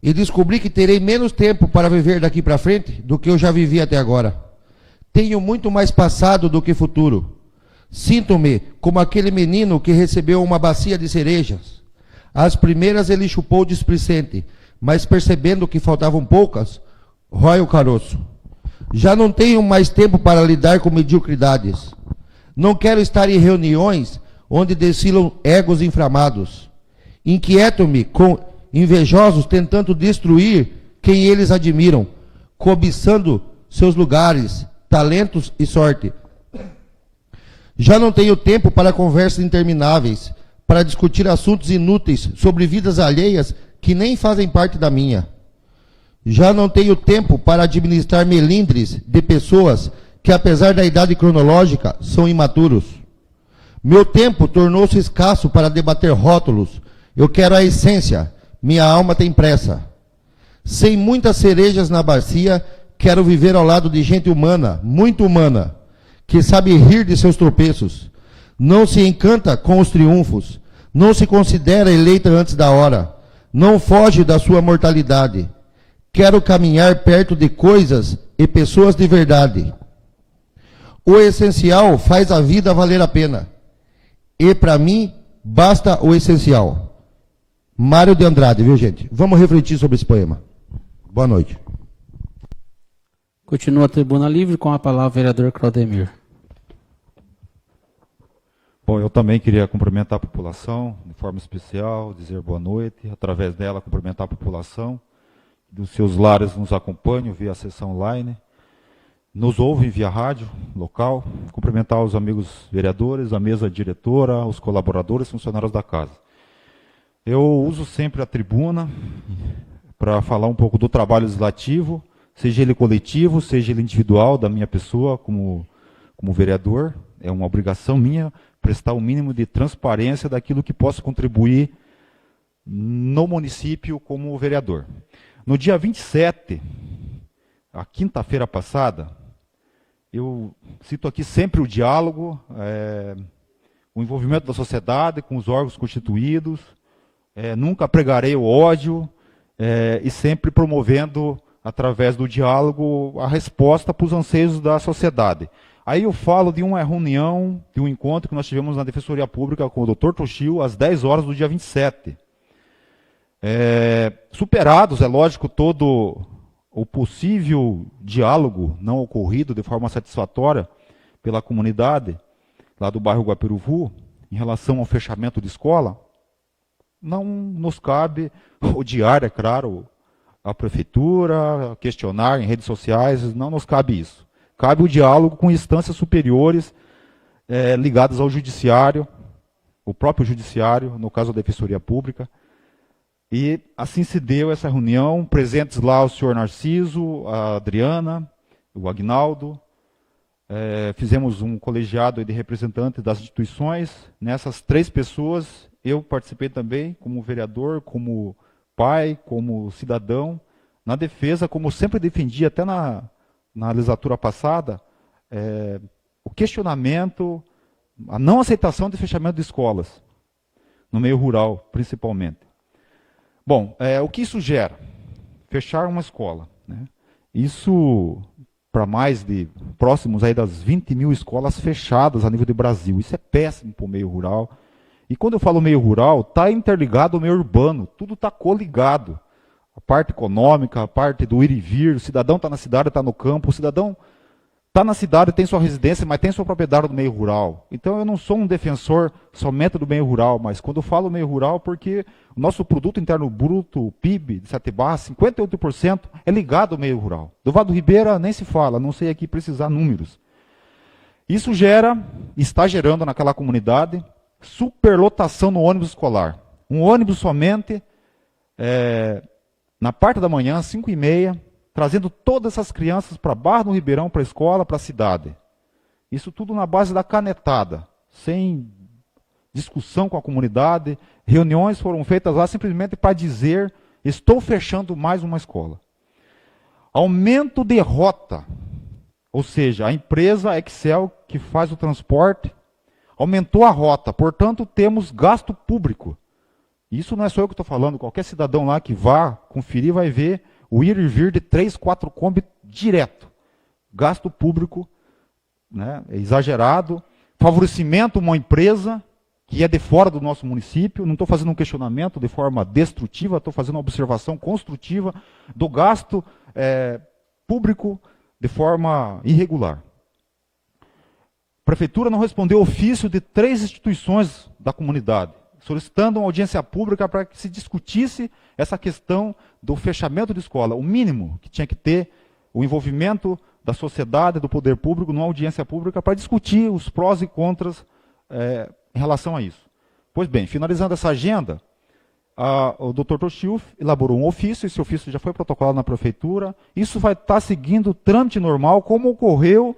e descobri que terei menos tempo para viver daqui para frente do que eu já vivi até agora. Tenho muito mais passado do que futuro. Sinto-me como aquele menino que recebeu uma bacia de cerejas. As primeiras ele chupou displicente, mas percebendo que faltavam poucas, rói o caroço. Já não tenho mais tempo para lidar com mediocridades. Não quero estar em reuniões onde desfilam egos inflamados. Inquieto-me com invejosos tentando destruir quem eles admiram, cobiçando seus lugares, talentos e sorte. Já não tenho tempo para conversas intermináveis, para discutir assuntos inúteis sobre vidas alheias que nem fazem parte da minha. Já não tenho tempo para administrar melindres de pessoas que, apesar da idade cronológica, são imaturos. Meu tempo tornou-se escasso para debater rótulos. Eu quero a essência. Minha alma tem pressa. Sem muitas cerejas na bacia, quero viver ao lado de gente humana, muito humana, que sabe rir de seus tropeços, não se encanta com os triunfos, não se considera eleita antes da hora, não foge da sua mortalidade. Quero caminhar perto de coisas e pessoas de verdade. O essencial faz a vida valer a pena. E para mim, basta o essencial. Mário de Andrade, viu, gente? Vamos refletir sobre esse poema. Boa noite. Continua a tribuna livre com a palavra o vereador Claudemir. Bom, eu também queria cumprimentar a população, de forma especial, dizer boa noite, através dela cumprimentar a população, dos seus lares nos acompanham via sessão online, nos ouvem via rádio local, cumprimentar os amigos vereadores, a mesa diretora, os colaboradores, funcionários da casa. Eu uso sempre a tribuna para falar um pouco do trabalho legislativo, seja ele coletivo, seja ele individual, da minha pessoa como vereador. É uma obrigação minha prestar o mínimo de transparência daquilo que posso contribuir no município como vereador. No dia 27, a quinta-feira passada, eu cito aqui sempre o diálogo, o envolvimento da sociedade com os órgãos constituídos, nunca pregarei o ódio, e sempre promovendo, através do diálogo, a resposta para os anseios da sociedade. Aí eu falo de uma reunião, de um encontro que nós tivemos na Defensoria Pública com o Dr. Toshio, às 10 horas do dia 27. Superados, é lógico, todo o possível diálogo não ocorrido de forma satisfatória pela comunidade, lá do bairro Guapiruvu, em relação ao fechamento de escola, não nos cabe odiar, é claro, a prefeitura, questionar em redes sociais, não nos cabe isso. Cabe o diálogo com instâncias superiores ligadas ao judiciário, o próprio judiciário, no caso da Defensoria Pública. E assim se deu essa reunião, presentes lá o senhor Narciso, a Adriana, o Agnaldo. Fizemos um colegiado de representantes das instituições. Nessas 3 pessoas, eu participei também como vereador, como pai, como cidadão, na defesa, como sempre defendi, até na legislatura passada, o questionamento, a não aceitação de fechamento de escolas, no meio rural, principalmente. Bom, o que isso gera? Fechar uma escola, né? Isso, para próximos aí das 20 mil escolas fechadas a nível do Brasil. Isso é péssimo para o meio rural. E quando eu falo meio rural, está interligado ao meio urbano, tudo está coligado. A parte econômica, a parte do ir e vir, o cidadão está na cidade, está no campo, o cidadão está na cidade, tem sua residência, mas tem sua propriedade no meio rural. Então eu não sou um defensor somente do meio rural, mas quando eu falo meio rural, porque o nosso produto interno bruto, o PIB de Sete Barras, 58% é ligado ao meio rural. Do Vale do Ribeira nem se fala, não sei aqui precisar números. Isso está gerando naquela comunidade superlotação no ônibus escolar. Um ônibus somente, na parte da manhã, 5h30, trazendo todas essas crianças para Barra do Ribeirão, para a escola, para a cidade. Isso tudo na base da canetada, sem discussão com a comunidade. Reuniões foram feitas lá simplesmente para dizer: estou fechando mais uma escola. Aumento de rota, ou seja, a empresa Excel que faz o transporte aumentou a rota, portanto temos gasto público. Isso não é só eu que estou falando, qualquer cidadão lá que vá conferir vai ver o ir e vir de 3, 4 Kombi direto. Gasto público, né, exagerado, favorecimento a uma empresa que é de fora do nosso município. Não estou fazendo um questionamento de forma destrutiva, estou fazendo uma observação construtiva do gasto público de forma irregular. A Prefeitura não respondeu ofício de 3 instituições da comunidade, solicitando uma audiência pública para que se discutisse essa questão do fechamento de escola. O mínimo que tinha que ter o envolvimento da sociedade, do poder público, numa audiência pública, para discutir os prós e contras em relação a isso. Pois bem, finalizando essa agenda, o Dr. Toshilf elaborou um ofício, esse ofício já foi protocolado na Prefeitura. Isso vai estar seguindo o trâmite normal, como ocorreu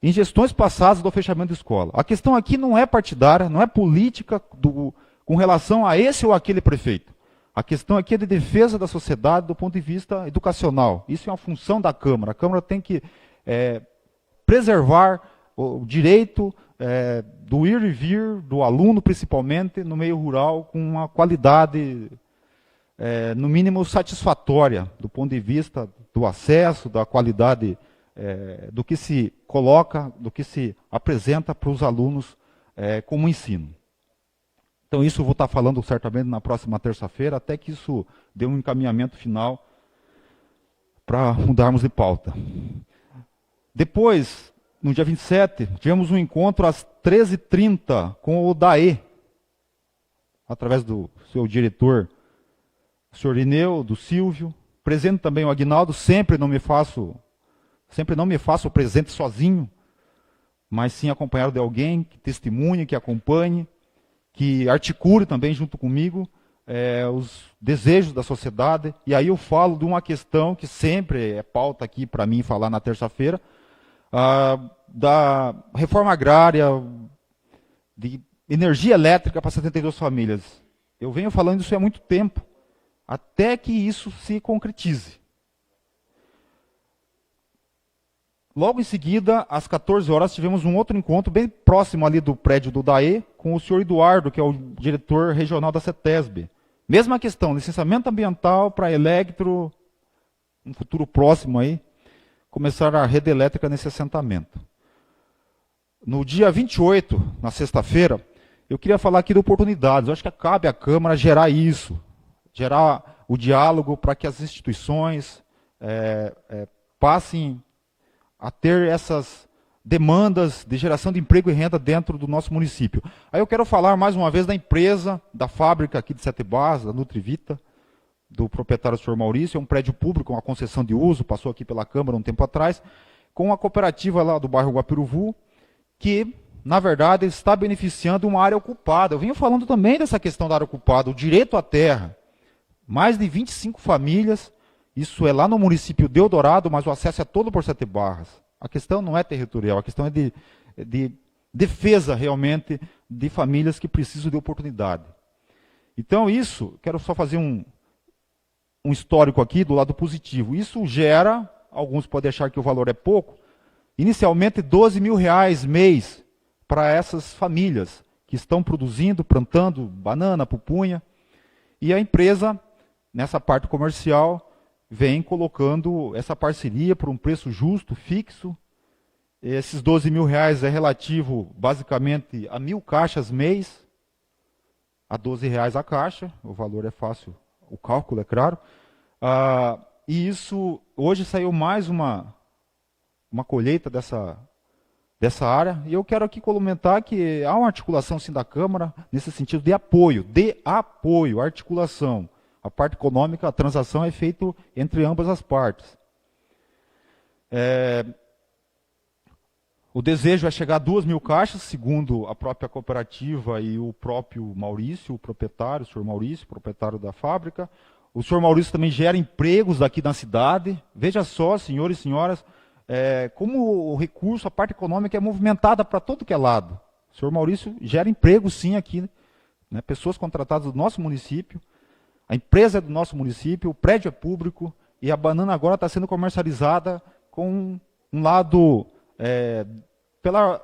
em gestões passadas do fechamento de escola. A questão aqui não é partidária, não é política com relação a esse ou aquele prefeito. A questão aqui é de defesa da sociedade do ponto de vista educacional. Isso é uma função da Câmara. A Câmara tem que preservar o direito do ir e vir do aluno, principalmente no meio rural, com uma qualidade, no mínimo, satisfatória, do ponto de vista do acesso, da qualidade do que se coloca, do que se apresenta para os alunos como ensino. Então isso eu vou estar falando certamente na próxima terça-feira, até que isso dê um encaminhamento final para mudarmos de pauta. Depois, no dia 27, tivemos um encontro às 13h30 com o DAE, através do seu diretor, o senhor Ineu, do Silvio, presente também o Aguinaldo. Sempre não me faço presente sozinho, mas sim acompanhado de alguém que testemunhe, que acompanhe, que articule também junto comigo os desejos da sociedade. E aí eu falo de uma questão que sempre é pauta aqui para mim falar na terça-feira, da reforma agrária, de energia elétrica para 72 famílias. Eu venho falando isso há muito tempo, até que isso se concretize. Logo em seguida, às 14 horas, tivemos um outro encontro bem próximo ali do prédio do DAE, com o senhor Eduardo, que é o diretor regional da CETESB. Mesma questão, licenciamento ambiental para Electro, um futuro próximo aí, começar a rede elétrica nesse assentamento. No dia 28, na sexta-feira, eu queria falar aqui de oportunidades. Eu acho que cabe à Câmara gerar isso, gerar o diálogo para que as instituições passem a ter essas demandas de geração de emprego e renda dentro do nosso município. Aí eu quero falar mais uma vez da empresa, da fábrica aqui de Sete Barras, da Nutrivita, do proprietário senhor Maurício. É um prédio público, uma concessão de uso, passou aqui pela Câmara um tempo atrás, com a cooperativa lá do bairro Guapiruvu, que, na verdade, está beneficiando uma área ocupada. Eu venho falando também dessa questão da área ocupada, o direito à terra. Mais de 25 famílias. Isso é lá no município de Eldorado, mas o acesso é todo por Sete Barras. A questão não é territorial, a questão é de defesa realmente de famílias que precisam de oportunidade. Então isso, quero só fazer um histórico aqui do lado positivo. Isso gera, alguns podem achar que o valor é pouco, inicialmente R$12 mil mês para essas famílias que estão produzindo, plantando banana, pupunha, e a empresa, nessa parte comercial, vem colocando essa parceria por um preço justo, fixo. Esses R$12 mil é relativo, basicamente, a 1.000 caixas mês, a R$12 a caixa. O valor é fácil, o cálculo é claro. E isso, hoje saiu mais uma colheita dessa área. E eu quero aqui comentar que há uma articulação, sim, da Câmara, nesse sentido de apoio, articulação. A parte econômica, a transação é feita entre ambas as partes. O desejo é chegar a 2.000 caixas, segundo a própria cooperativa e o próprio Maurício, o proprietário, o senhor Maurício, proprietário da fábrica. O senhor Maurício também gera empregos aqui na cidade. Veja só, senhores e senhoras, como o recurso, a parte econômica é movimentada para todo que é lado. O senhor Maurício gera empregos, sim, aqui, né, pessoas contratadas do nosso município. A empresa é do nosso município, o prédio é público e a banana agora está sendo comercializada com um lado pela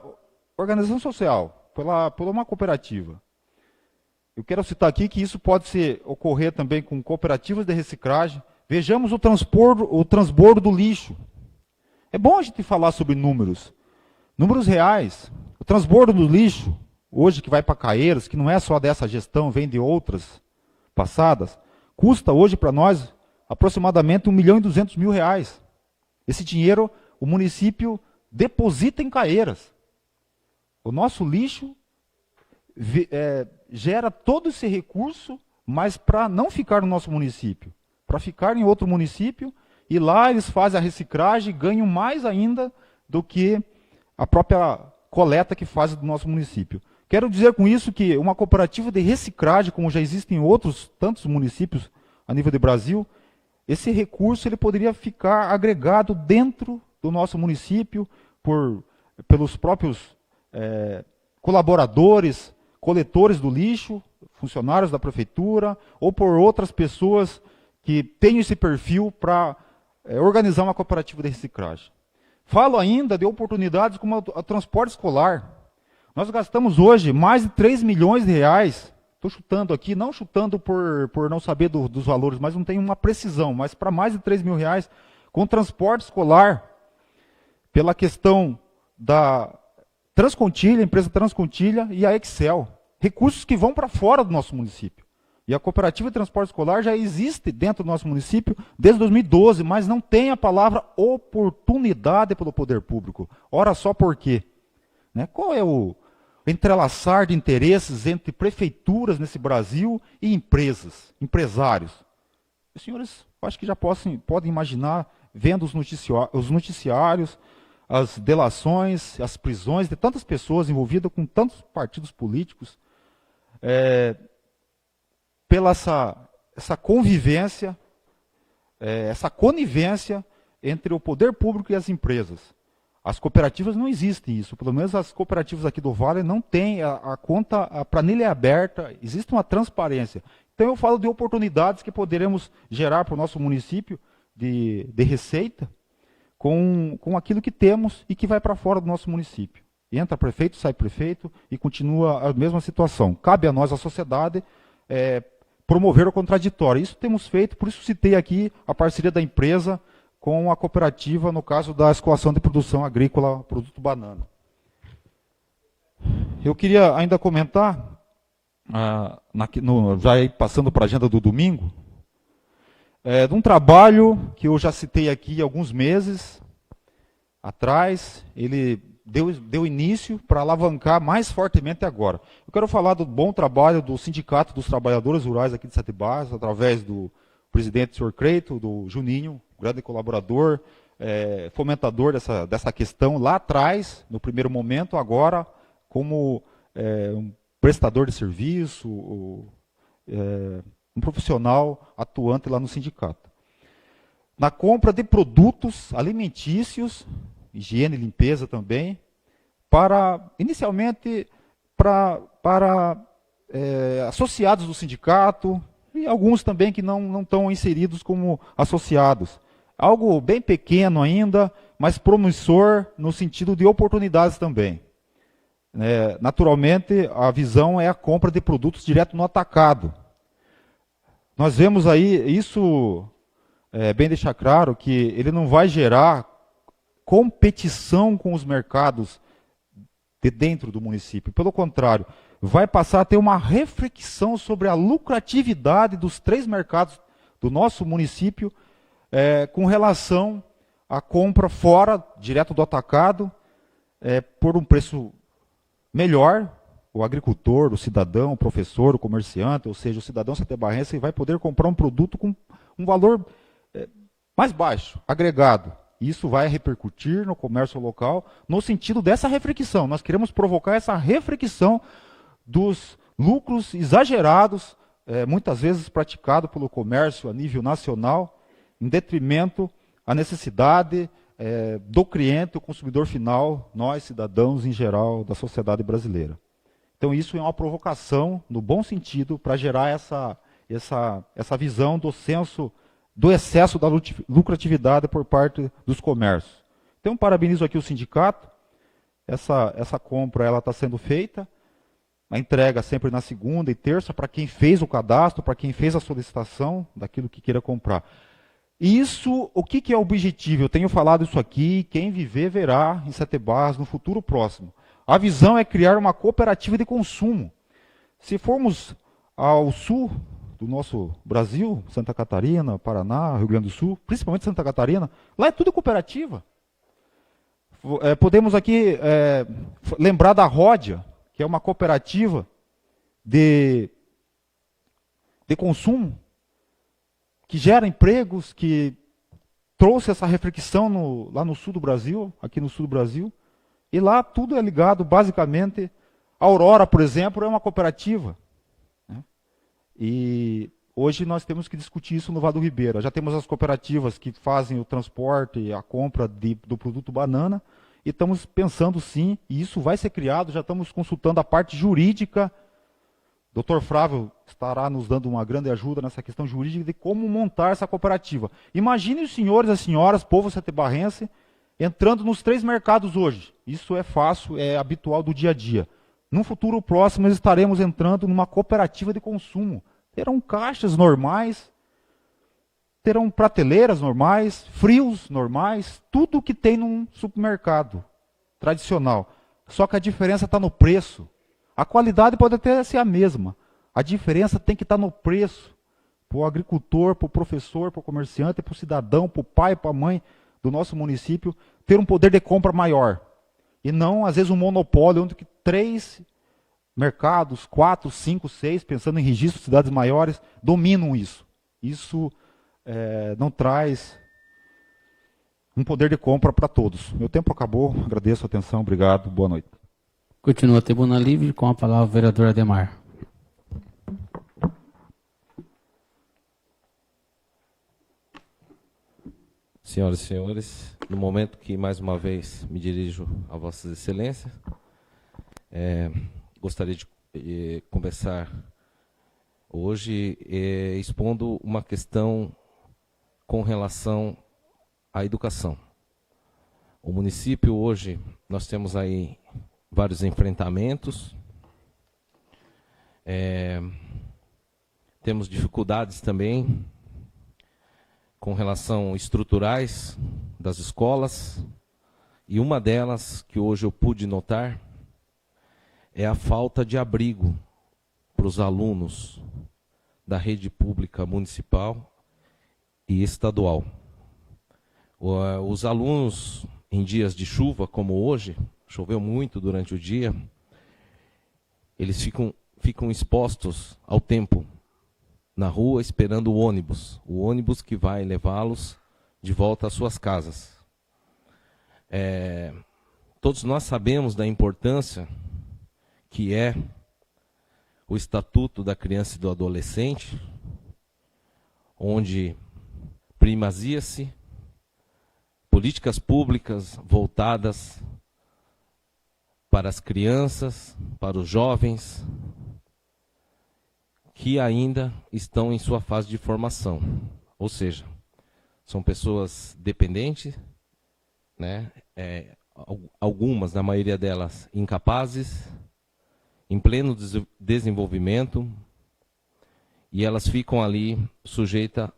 organização social, por uma cooperativa. Eu quero citar aqui que isso pode ocorrer também com cooperativas de reciclagem. Vejamos o transbordo do lixo. É bom a gente falar sobre números. Números reais. O transbordo do lixo, hoje que vai para Caeiros, que não é só dessa gestão, vem de outras passadas, custa hoje para nós aproximadamente R$1.200.000. Esse dinheiro o município deposita em Caeiras. O nosso lixo gera todo esse recurso, mas para não ficar no nosso município, para ficar em outro município, e lá eles fazem a reciclagem e ganham mais ainda do que a própria coleta que faz do nosso município. Quero dizer com isso que uma cooperativa de reciclagem, como já existe em outros tantos municípios a nível do Brasil, esse recurso ele poderia ficar agregado dentro do nosso município pelos próprios colaboradores, coletores do lixo, funcionários da prefeitura, ou por outras pessoas que tenham esse perfil para organizar uma cooperativa de reciclagem. Falo ainda de oportunidades como o transporte escolar. Nós gastamos hoje mais de R$3 milhões. Estou chutando aqui, não chutando por não saber dos valores, mas não tenho uma precisão, mas para mais de R$3 mil com transporte escolar, pela questão da Transcontilha, empresa Transcontilha e a Excel. Recursos que vão para fora do nosso município. E a cooperativa de transporte escolar já existe dentro do nosso município desde 2012, mas não tem a palavra oportunidade pelo poder público. Ora só por quê? Né? Qual é o entrelaçar de interesses entre prefeituras nesse Brasil e empresas, empresários? Os senhores, acho que já podem imaginar, vendo os noticiários, as delações, as prisões de tantas pessoas envolvidas com tantos partidos políticos, pela essa convivência, essa conivência entre o poder público e as empresas. As cooperativas não existem isso, pelo menos as cooperativas aqui do Vale não têm a conta, a planilha é aberta, existe uma transparência. Então eu falo de oportunidades que poderemos gerar para o nosso município de receita com aquilo que temos e que vai para fora do nosso município. Entra prefeito, sai prefeito e continua a mesma situação. Cabe a nós, a sociedade, promover o contraditório. Isso temos feito, por isso citei aqui a parceria da empresa com a cooperativa, no caso da escoação de produção agrícola, produto banana. Eu queria ainda comentar, já passando para a agenda do domingo, de um trabalho que eu já citei aqui há alguns meses atrás, ele deu início para alavancar mais fortemente agora. Eu quero falar do bom trabalho do Sindicato dos Trabalhadores Rurais aqui de Sete Barras, através do presidente, senhor Creito, do Juninho, grande colaborador, fomentador dessa questão lá atrás, no primeiro momento, agora como um prestador de serviço, um profissional atuante lá no sindicato. Na compra de produtos alimentícios, higiene e limpeza também, inicialmente para associados do sindicato e alguns também que não estão inseridos como associados. Algo bem pequeno ainda, mas promissor no sentido de oportunidades também. Naturalmente, a visão é a compra de produtos direto no atacado. Nós vemos aí, isso bem deixar claro, que ele não vai gerar competição com os mercados de dentro do município. Pelo contrário, vai passar a ter uma reflexão sobre a lucratividade dos 3 mercados do nosso município com relação à compra fora, direto do atacado, por um preço melhor. O agricultor, o cidadão, o professor, o comerciante, ou seja, o cidadão setebarrense vai poder comprar um produto com um valor mais baixo, agregado. Isso vai repercutir no comércio local, no sentido dessa reflexão. Nós queremos provocar essa reflexão dos lucros exagerados, muitas vezes praticados pelo comércio a nível nacional, em detrimento à necessidade do cliente, o consumidor final, nós, cidadãos em geral, da sociedade brasileira. Então isso é uma provocação, no bom sentido, para gerar essa visão do senso do excesso da lucratividade por parte dos comércios. Então, parabenizo aqui o sindicato. Essa compra está sendo feita. A entrega sempre na segunda e terça para quem fez o cadastro, para quem fez a solicitação daquilo que queira comprar. Isso, o que é o objetivo? Eu tenho falado isso aqui, quem viver verá em Sete Barras no futuro próximo. A visão é criar uma cooperativa de consumo. Se formos ao sul do nosso Brasil, Santa Catarina, Paraná, Rio Grande do Sul, principalmente Santa Catarina, lá é tudo cooperativa. Podemos aqui lembrar da Ródia, que é uma cooperativa de consumo, que gera empregos, que trouxe essa reflexão lá no sul do Brasil, aqui no sul do Brasil, e lá tudo é ligado, basicamente, a Aurora, por exemplo, é uma cooperativa. Né? E hoje nós temos que discutir isso no Vale do Ribeira. Já temos as cooperativas que fazem o transporte e a compra do produto banana, e estamos pensando sim, e isso vai ser criado, já estamos consultando a parte jurídica. Dr. Flávio estará nos dando uma grande ajuda nessa questão jurídica de como montar essa cooperativa. Imagine os senhores e as senhoras, povo setebarrense, entrando nos 3 mercados hoje. Isso é fácil, é habitual do dia a dia. No futuro próximo, nós estaremos entrando numa cooperativa de consumo. Terão caixas normais, terão prateleiras normais, frios normais, tudo o que tem num supermercado tradicional. Só que a diferença está no preço. A qualidade pode até ser a mesma. A diferença tem que estar no preço. Para o agricultor, para o professor, para o comerciante, para o cidadão, para o pai, para a mãe do nosso município, ter um poder de compra maior. E não, às vezes, um monopólio onde 3 mercados, 4, 5, 6, pensando em registro de cidades maiores, dominam isso. Isso não traz um poder de compra para todos. Meu tempo acabou, agradeço a atenção, obrigado, boa noite. Continua a tribuna livre com a palavra o vereador Ademar. Senhoras e senhores, no momento que mais uma vez me dirijo a Vossas Excelências, gostaria de conversar hoje expondo uma questão com relação à educação. O município hoje, nós temos aí vários enfrentamentos, temos dificuldades também com relação estruturais das escolas, e uma delas que hoje eu pude notar é a falta de abrigo para os alunos da rede pública municipal e estadual. Os alunos, em dias de chuva, como hoje, choveu muito durante o dia, eles ficam expostos ao tempo na rua esperando o ônibus que vai levá-los de volta às suas casas. Todos nós sabemos da importância que é o Estatuto da Criança e do Adolescente, onde primazia-se políticas públicas voltadas para as crianças, para os jovens, que ainda estão em sua fase de formação. Ou seja, são pessoas dependentes, né? Algumas, na maioria delas, incapazes, em pleno desenvolvimento, e elas ficam ali sujeitas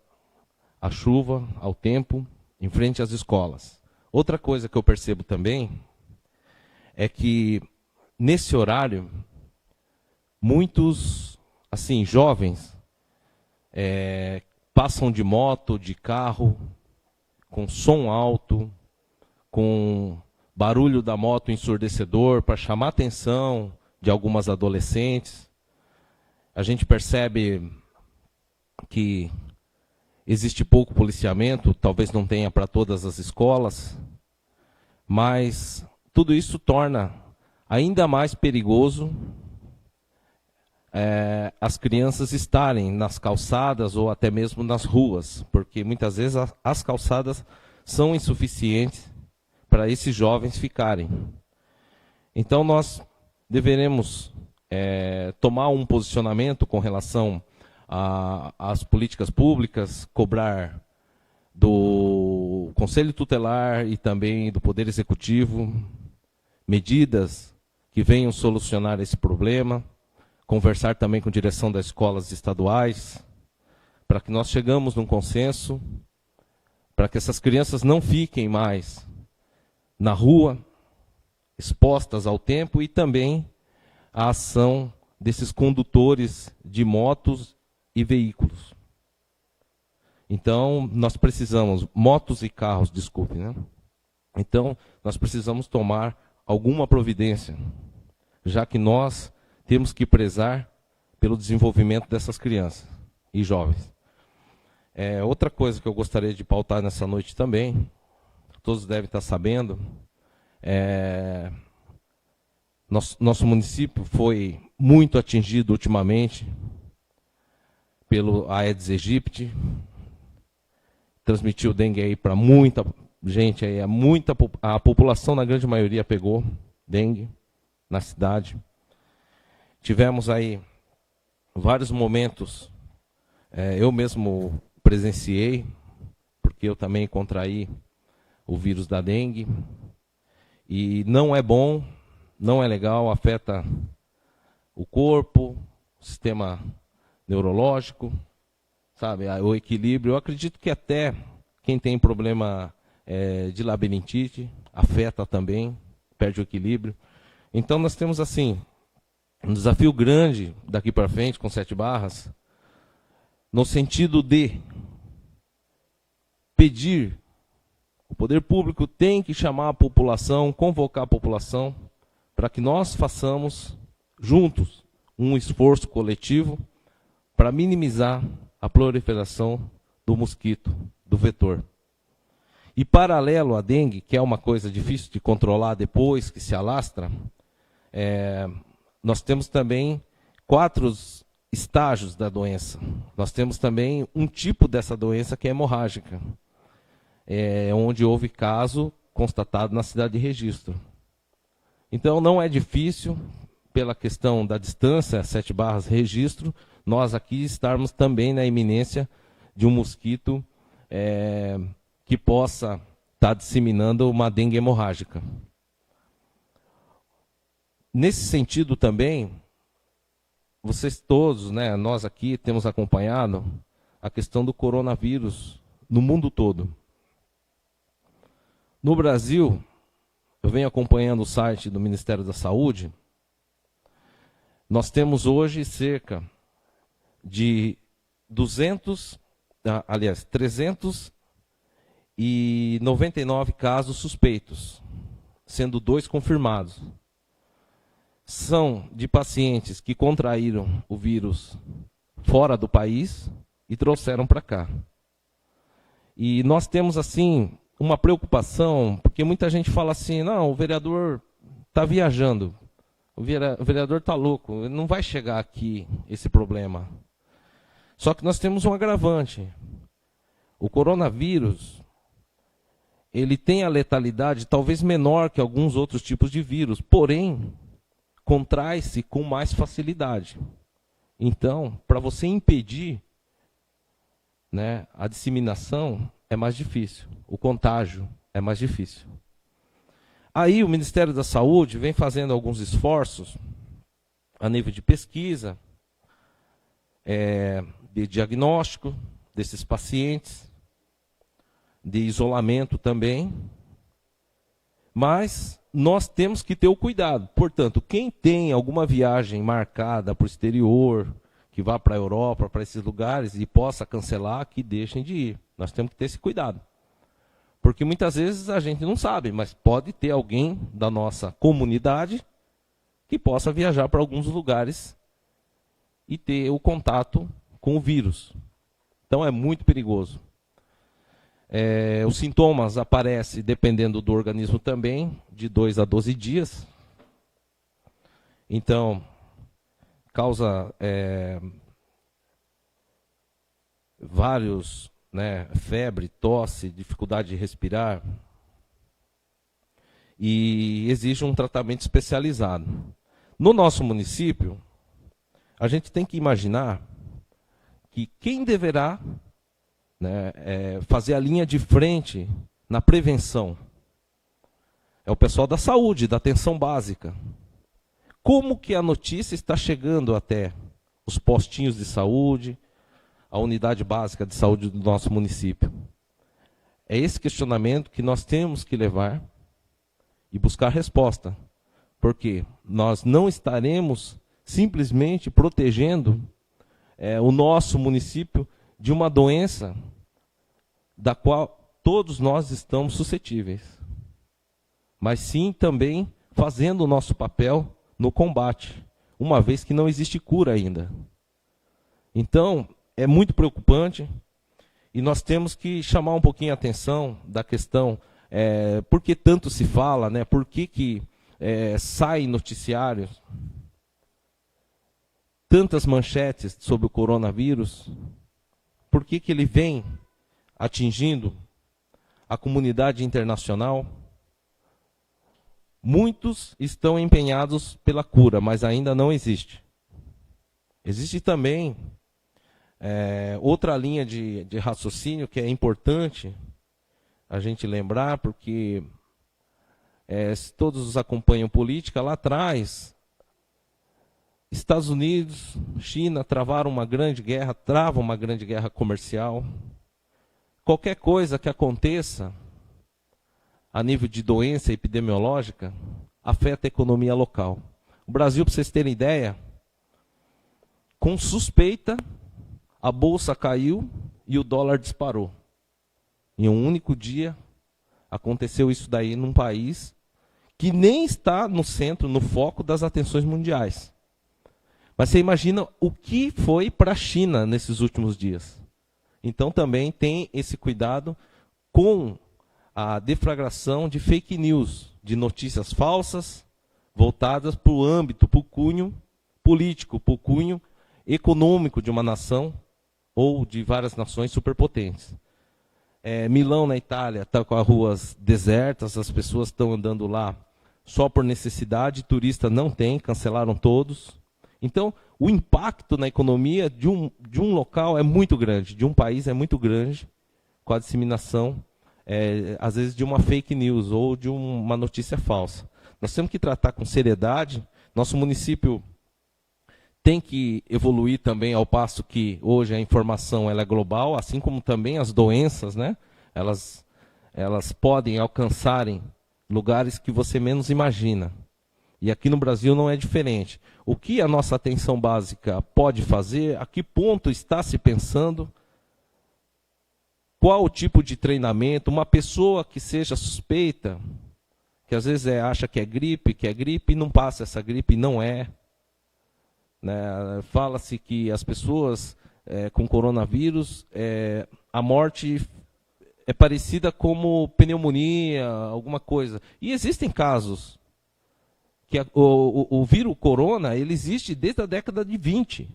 à chuva, ao tempo, em frente às escolas. Outra coisa que eu percebo também é que, nesse horário, muitos assim, jovens passam de moto, de carro, com som alto, com barulho da moto ensurdecedor, para chamar a atenção de algumas adolescentes. A gente percebe que existe pouco policiamento, talvez não tenha para todas as escolas, mas tudo isso torna ainda mais perigoso as crianças estarem nas calçadas ou até mesmo nas ruas, porque muitas vezes as calçadas são insuficientes para esses jovens ficarem. Então nós deveremos tomar um posicionamento com relação às políticas públicas, cobrar do Conselho Tutelar e também do Poder Executivo medidas que venham solucionar esse problema, conversar também com a direção das escolas estaduais, para que nós chegamos num consenso, para que essas crianças não fiquem mais na rua, expostas ao tempo e também à ação desses condutores de motos e veículos. Então, nós precisamos, motos e carros, desculpe, né? Então, nós precisamos tomar alguma providência, já que nós temos que prezar pelo desenvolvimento dessas crianças e jovens. Outra coisa que eu gostaria de pautar nessa noite também, todos devem estar sabendo, nosso município foi muito atingido ultimamente pelo Aedes aegypti, transmitiu dengue aí para muita gente, aí, a população na grande maioria pegou dengue na cidade. Tivemos aí vários momentos, eu mesmo presenciei, porque eu também contraí o vírus da dengue, e não é bom, não é legal, afeta o corpo, o sistema neurológico, sabe, o equilíbrio. Eu acredito que até quem tem problema de labirintite afeta também, perde o equilíbrio. Então nós temos assim um desafio grande daqui para frente com 7 Barras, no sentido de pedir, o poder público tem que chamar a população, convocar a população, para que nós façamos juntos um esforço coletivo para minimizar a proliferação do mosquito, do vetor. E paralelo à dengue, que é uma coisa difícil de controlar depois que se alastra, nós temos também 4 estágios da doença. Nós temos também um tipo dessa doença que é hemorrágica, onde houve caso constatado na cidade de Registro. Então não é difícil, pela questão da distância, 7 Barras Registro, nós aqui estarmos também na iminência de um mosquito que possa estar disseminando uma dengue hemorrágica. Nesse sentido também, vocês todos, né, nós aqui temos acompanhado a questão do coronavírus no mundo todo. No Brasil, eu venho acompanhando o site do Ministério da Saúde, nós temos hoje cerca de 399 casos suspeitos, sendo 2 confirmados. São de pacientes que contraíram o vírus fora do país e trouxeram para cá. E nós temos, assim, uma preocupação, porque muita gente fala assim, não, o vereador está viajando, o vereador está louco, não vai chegar aqui esse problema. Só que nós temos um agravante. O coronavírus, ele tem a letalidade talvez menor que alguns outros tipos de vírus, porém, contrai-se com mais facilidade. Então, para você impedir, né, a disseminação, é mais difícil. O contágio é mais difícil. Aí o Ministério da Saúde vem fazendo alguns esforços a nível de pesquisa, de diagnóstico desses pacientes, de isolamento também, mas nós temos que ter o cuidado. Portanto, quem tem alguma viagem marcada para o exterior, que vá para a Europa, para esses lugares, e possa cancelar, que deixem de ir. Nós temos que ter esse cuidado. Porque muitas vezes a gente não sabe, mas pode ter alguém da nossa comunidade que possa viajar para alguns lugares e ter o contato com o vírus. Então é muito perigoso. Os sintomas aparecem, dependendo do organismo também, de 2 a 12 dias. Então, causa vários, febre, tosse, dificuldade de respirar, e exige um tratamento especializado. No nosso município, a gente tem que imaginar que quem deverá fazer a linha de frente na prevenção é o pessoal da saúde, da atenção básica. Como que a notícia está chegando até os postinhos de saúde, a unidade básica de saúde do nosso município? É esse questionamento que nós temos que levar e buscar resposta, porque nós não estaremos simplesmente protegendo o nosso município de uma doença da qual todos nós estamos suscetíveis, mas sim também fazendo o nosso papel no combate, uma vez que não existe cura ainda. Então, é muito preocupante e nós temos que chamar um pouquinho a atenção da questão, por que tanto se fala, por que sai noticiários, tantas manchetes sobre o coronavírus, por que ele vem atingindo a comunidade internacional. Muitos estão empenhados pela cura, mas ainda não existe. Existe também outra linha de raciocínio que é importante a gente lembrar, porque se todos acompanham política, lá atrás, Estados Unidos, China travam uma grande guerra comercial. Qualquer coisa que aconteça a nível de doença epidemiológica afeta a economia local. O Brasil, para vocês terem ideia, com suspeita, a bolsa caiu e o dólar disparou. Em um único dia, aconteceu isso daí num país que nem está no centro, no foco das atenções mundiais. Mas você imagina o que foi para a China nesses últimos dias. Então também tem esse cuidado com a deflagração de fake news, de notícias falsas, voltadas para o âmbito, para o cunho político, para o cunho econômico de uma nação ou de várias nações superpotentes. Milão, na Itália, está com as ruas desertas, as pessoas estão andando lá só por necessidade, turista não tem, cancelaram todos. Então, o impacto na economia de um local é muito grande, de um país é muito grande, com a disseminação, às vezes, de uma fake news ou de uma notícia falsa. Nós temos que tratar com seriedade. Nosso município tem que evoluir também, ao passo que hoje a informação ela é global, assim como também as doenças, elas podem alcançarem lugares que você menos imagina. E aqui no Brasil não é diferente. O que a nossa atenção básica pode fazer? A que ponto está se pensando? Qual o tipo de treinamento? Uma pessoa que seja suspeita, que às vezes acha que é gripe e não passa essa gripe, e não é. Fala-se que as pessoas com coronavírus, a morte é parecida como pneumonia, alguma coisa. E existem casos que o vírus corona, ele existe desde a década de 20.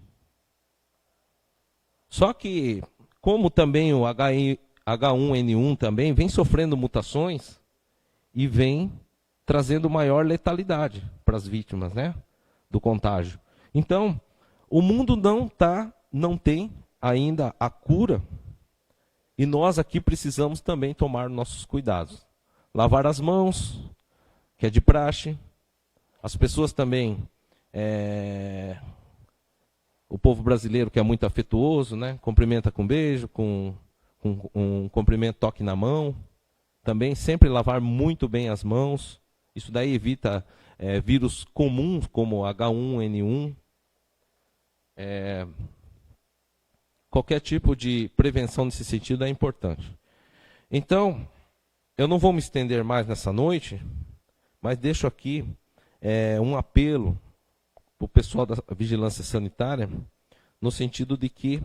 Só que, como também o H1N1 também vem sofrendo mutações e vem trazendo maior letalidade para as vítimas, do contágio. Então, o mundo não tem ainda a cura, e nós aqui precisamos também tomar nossos cuidados. Lavar as mãos, que é de praxe. As pessoas também, o povo brasileiro que é muito afetuoso, cumprimenta com beijo, com um cumprimento, toque na mão. Também sempre lavar muito bem as mãos. Isso daí evita vírus comuns como H1N1. Qualquer tipo de prevenção nesse sentido é importante. Então, eu não vou me estender mais nessa noite, mas deixo aqui um apelo para o pessoal da vigilância sanitária, no sentido de que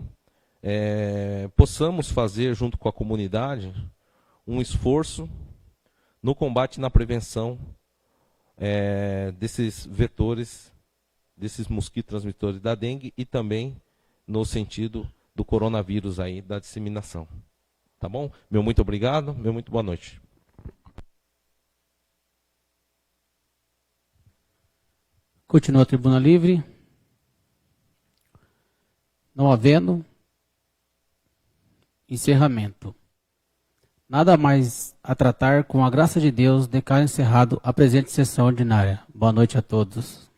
possamos fazer, junto com a comunidade, um esforço no combate e na prevenção desses vetores, desses mosquitos transmissores da dengue e também no sentido do coronavírus aí, da disseminação. Tá bom? Meu muito obrigado, meu muito boa noite. Continua a tribuna livre. Não havendo encerramento. Nada mais a tratar, com a graça de Deus, declaro encerrado a presente sessão ordinária. Boa noite a todos.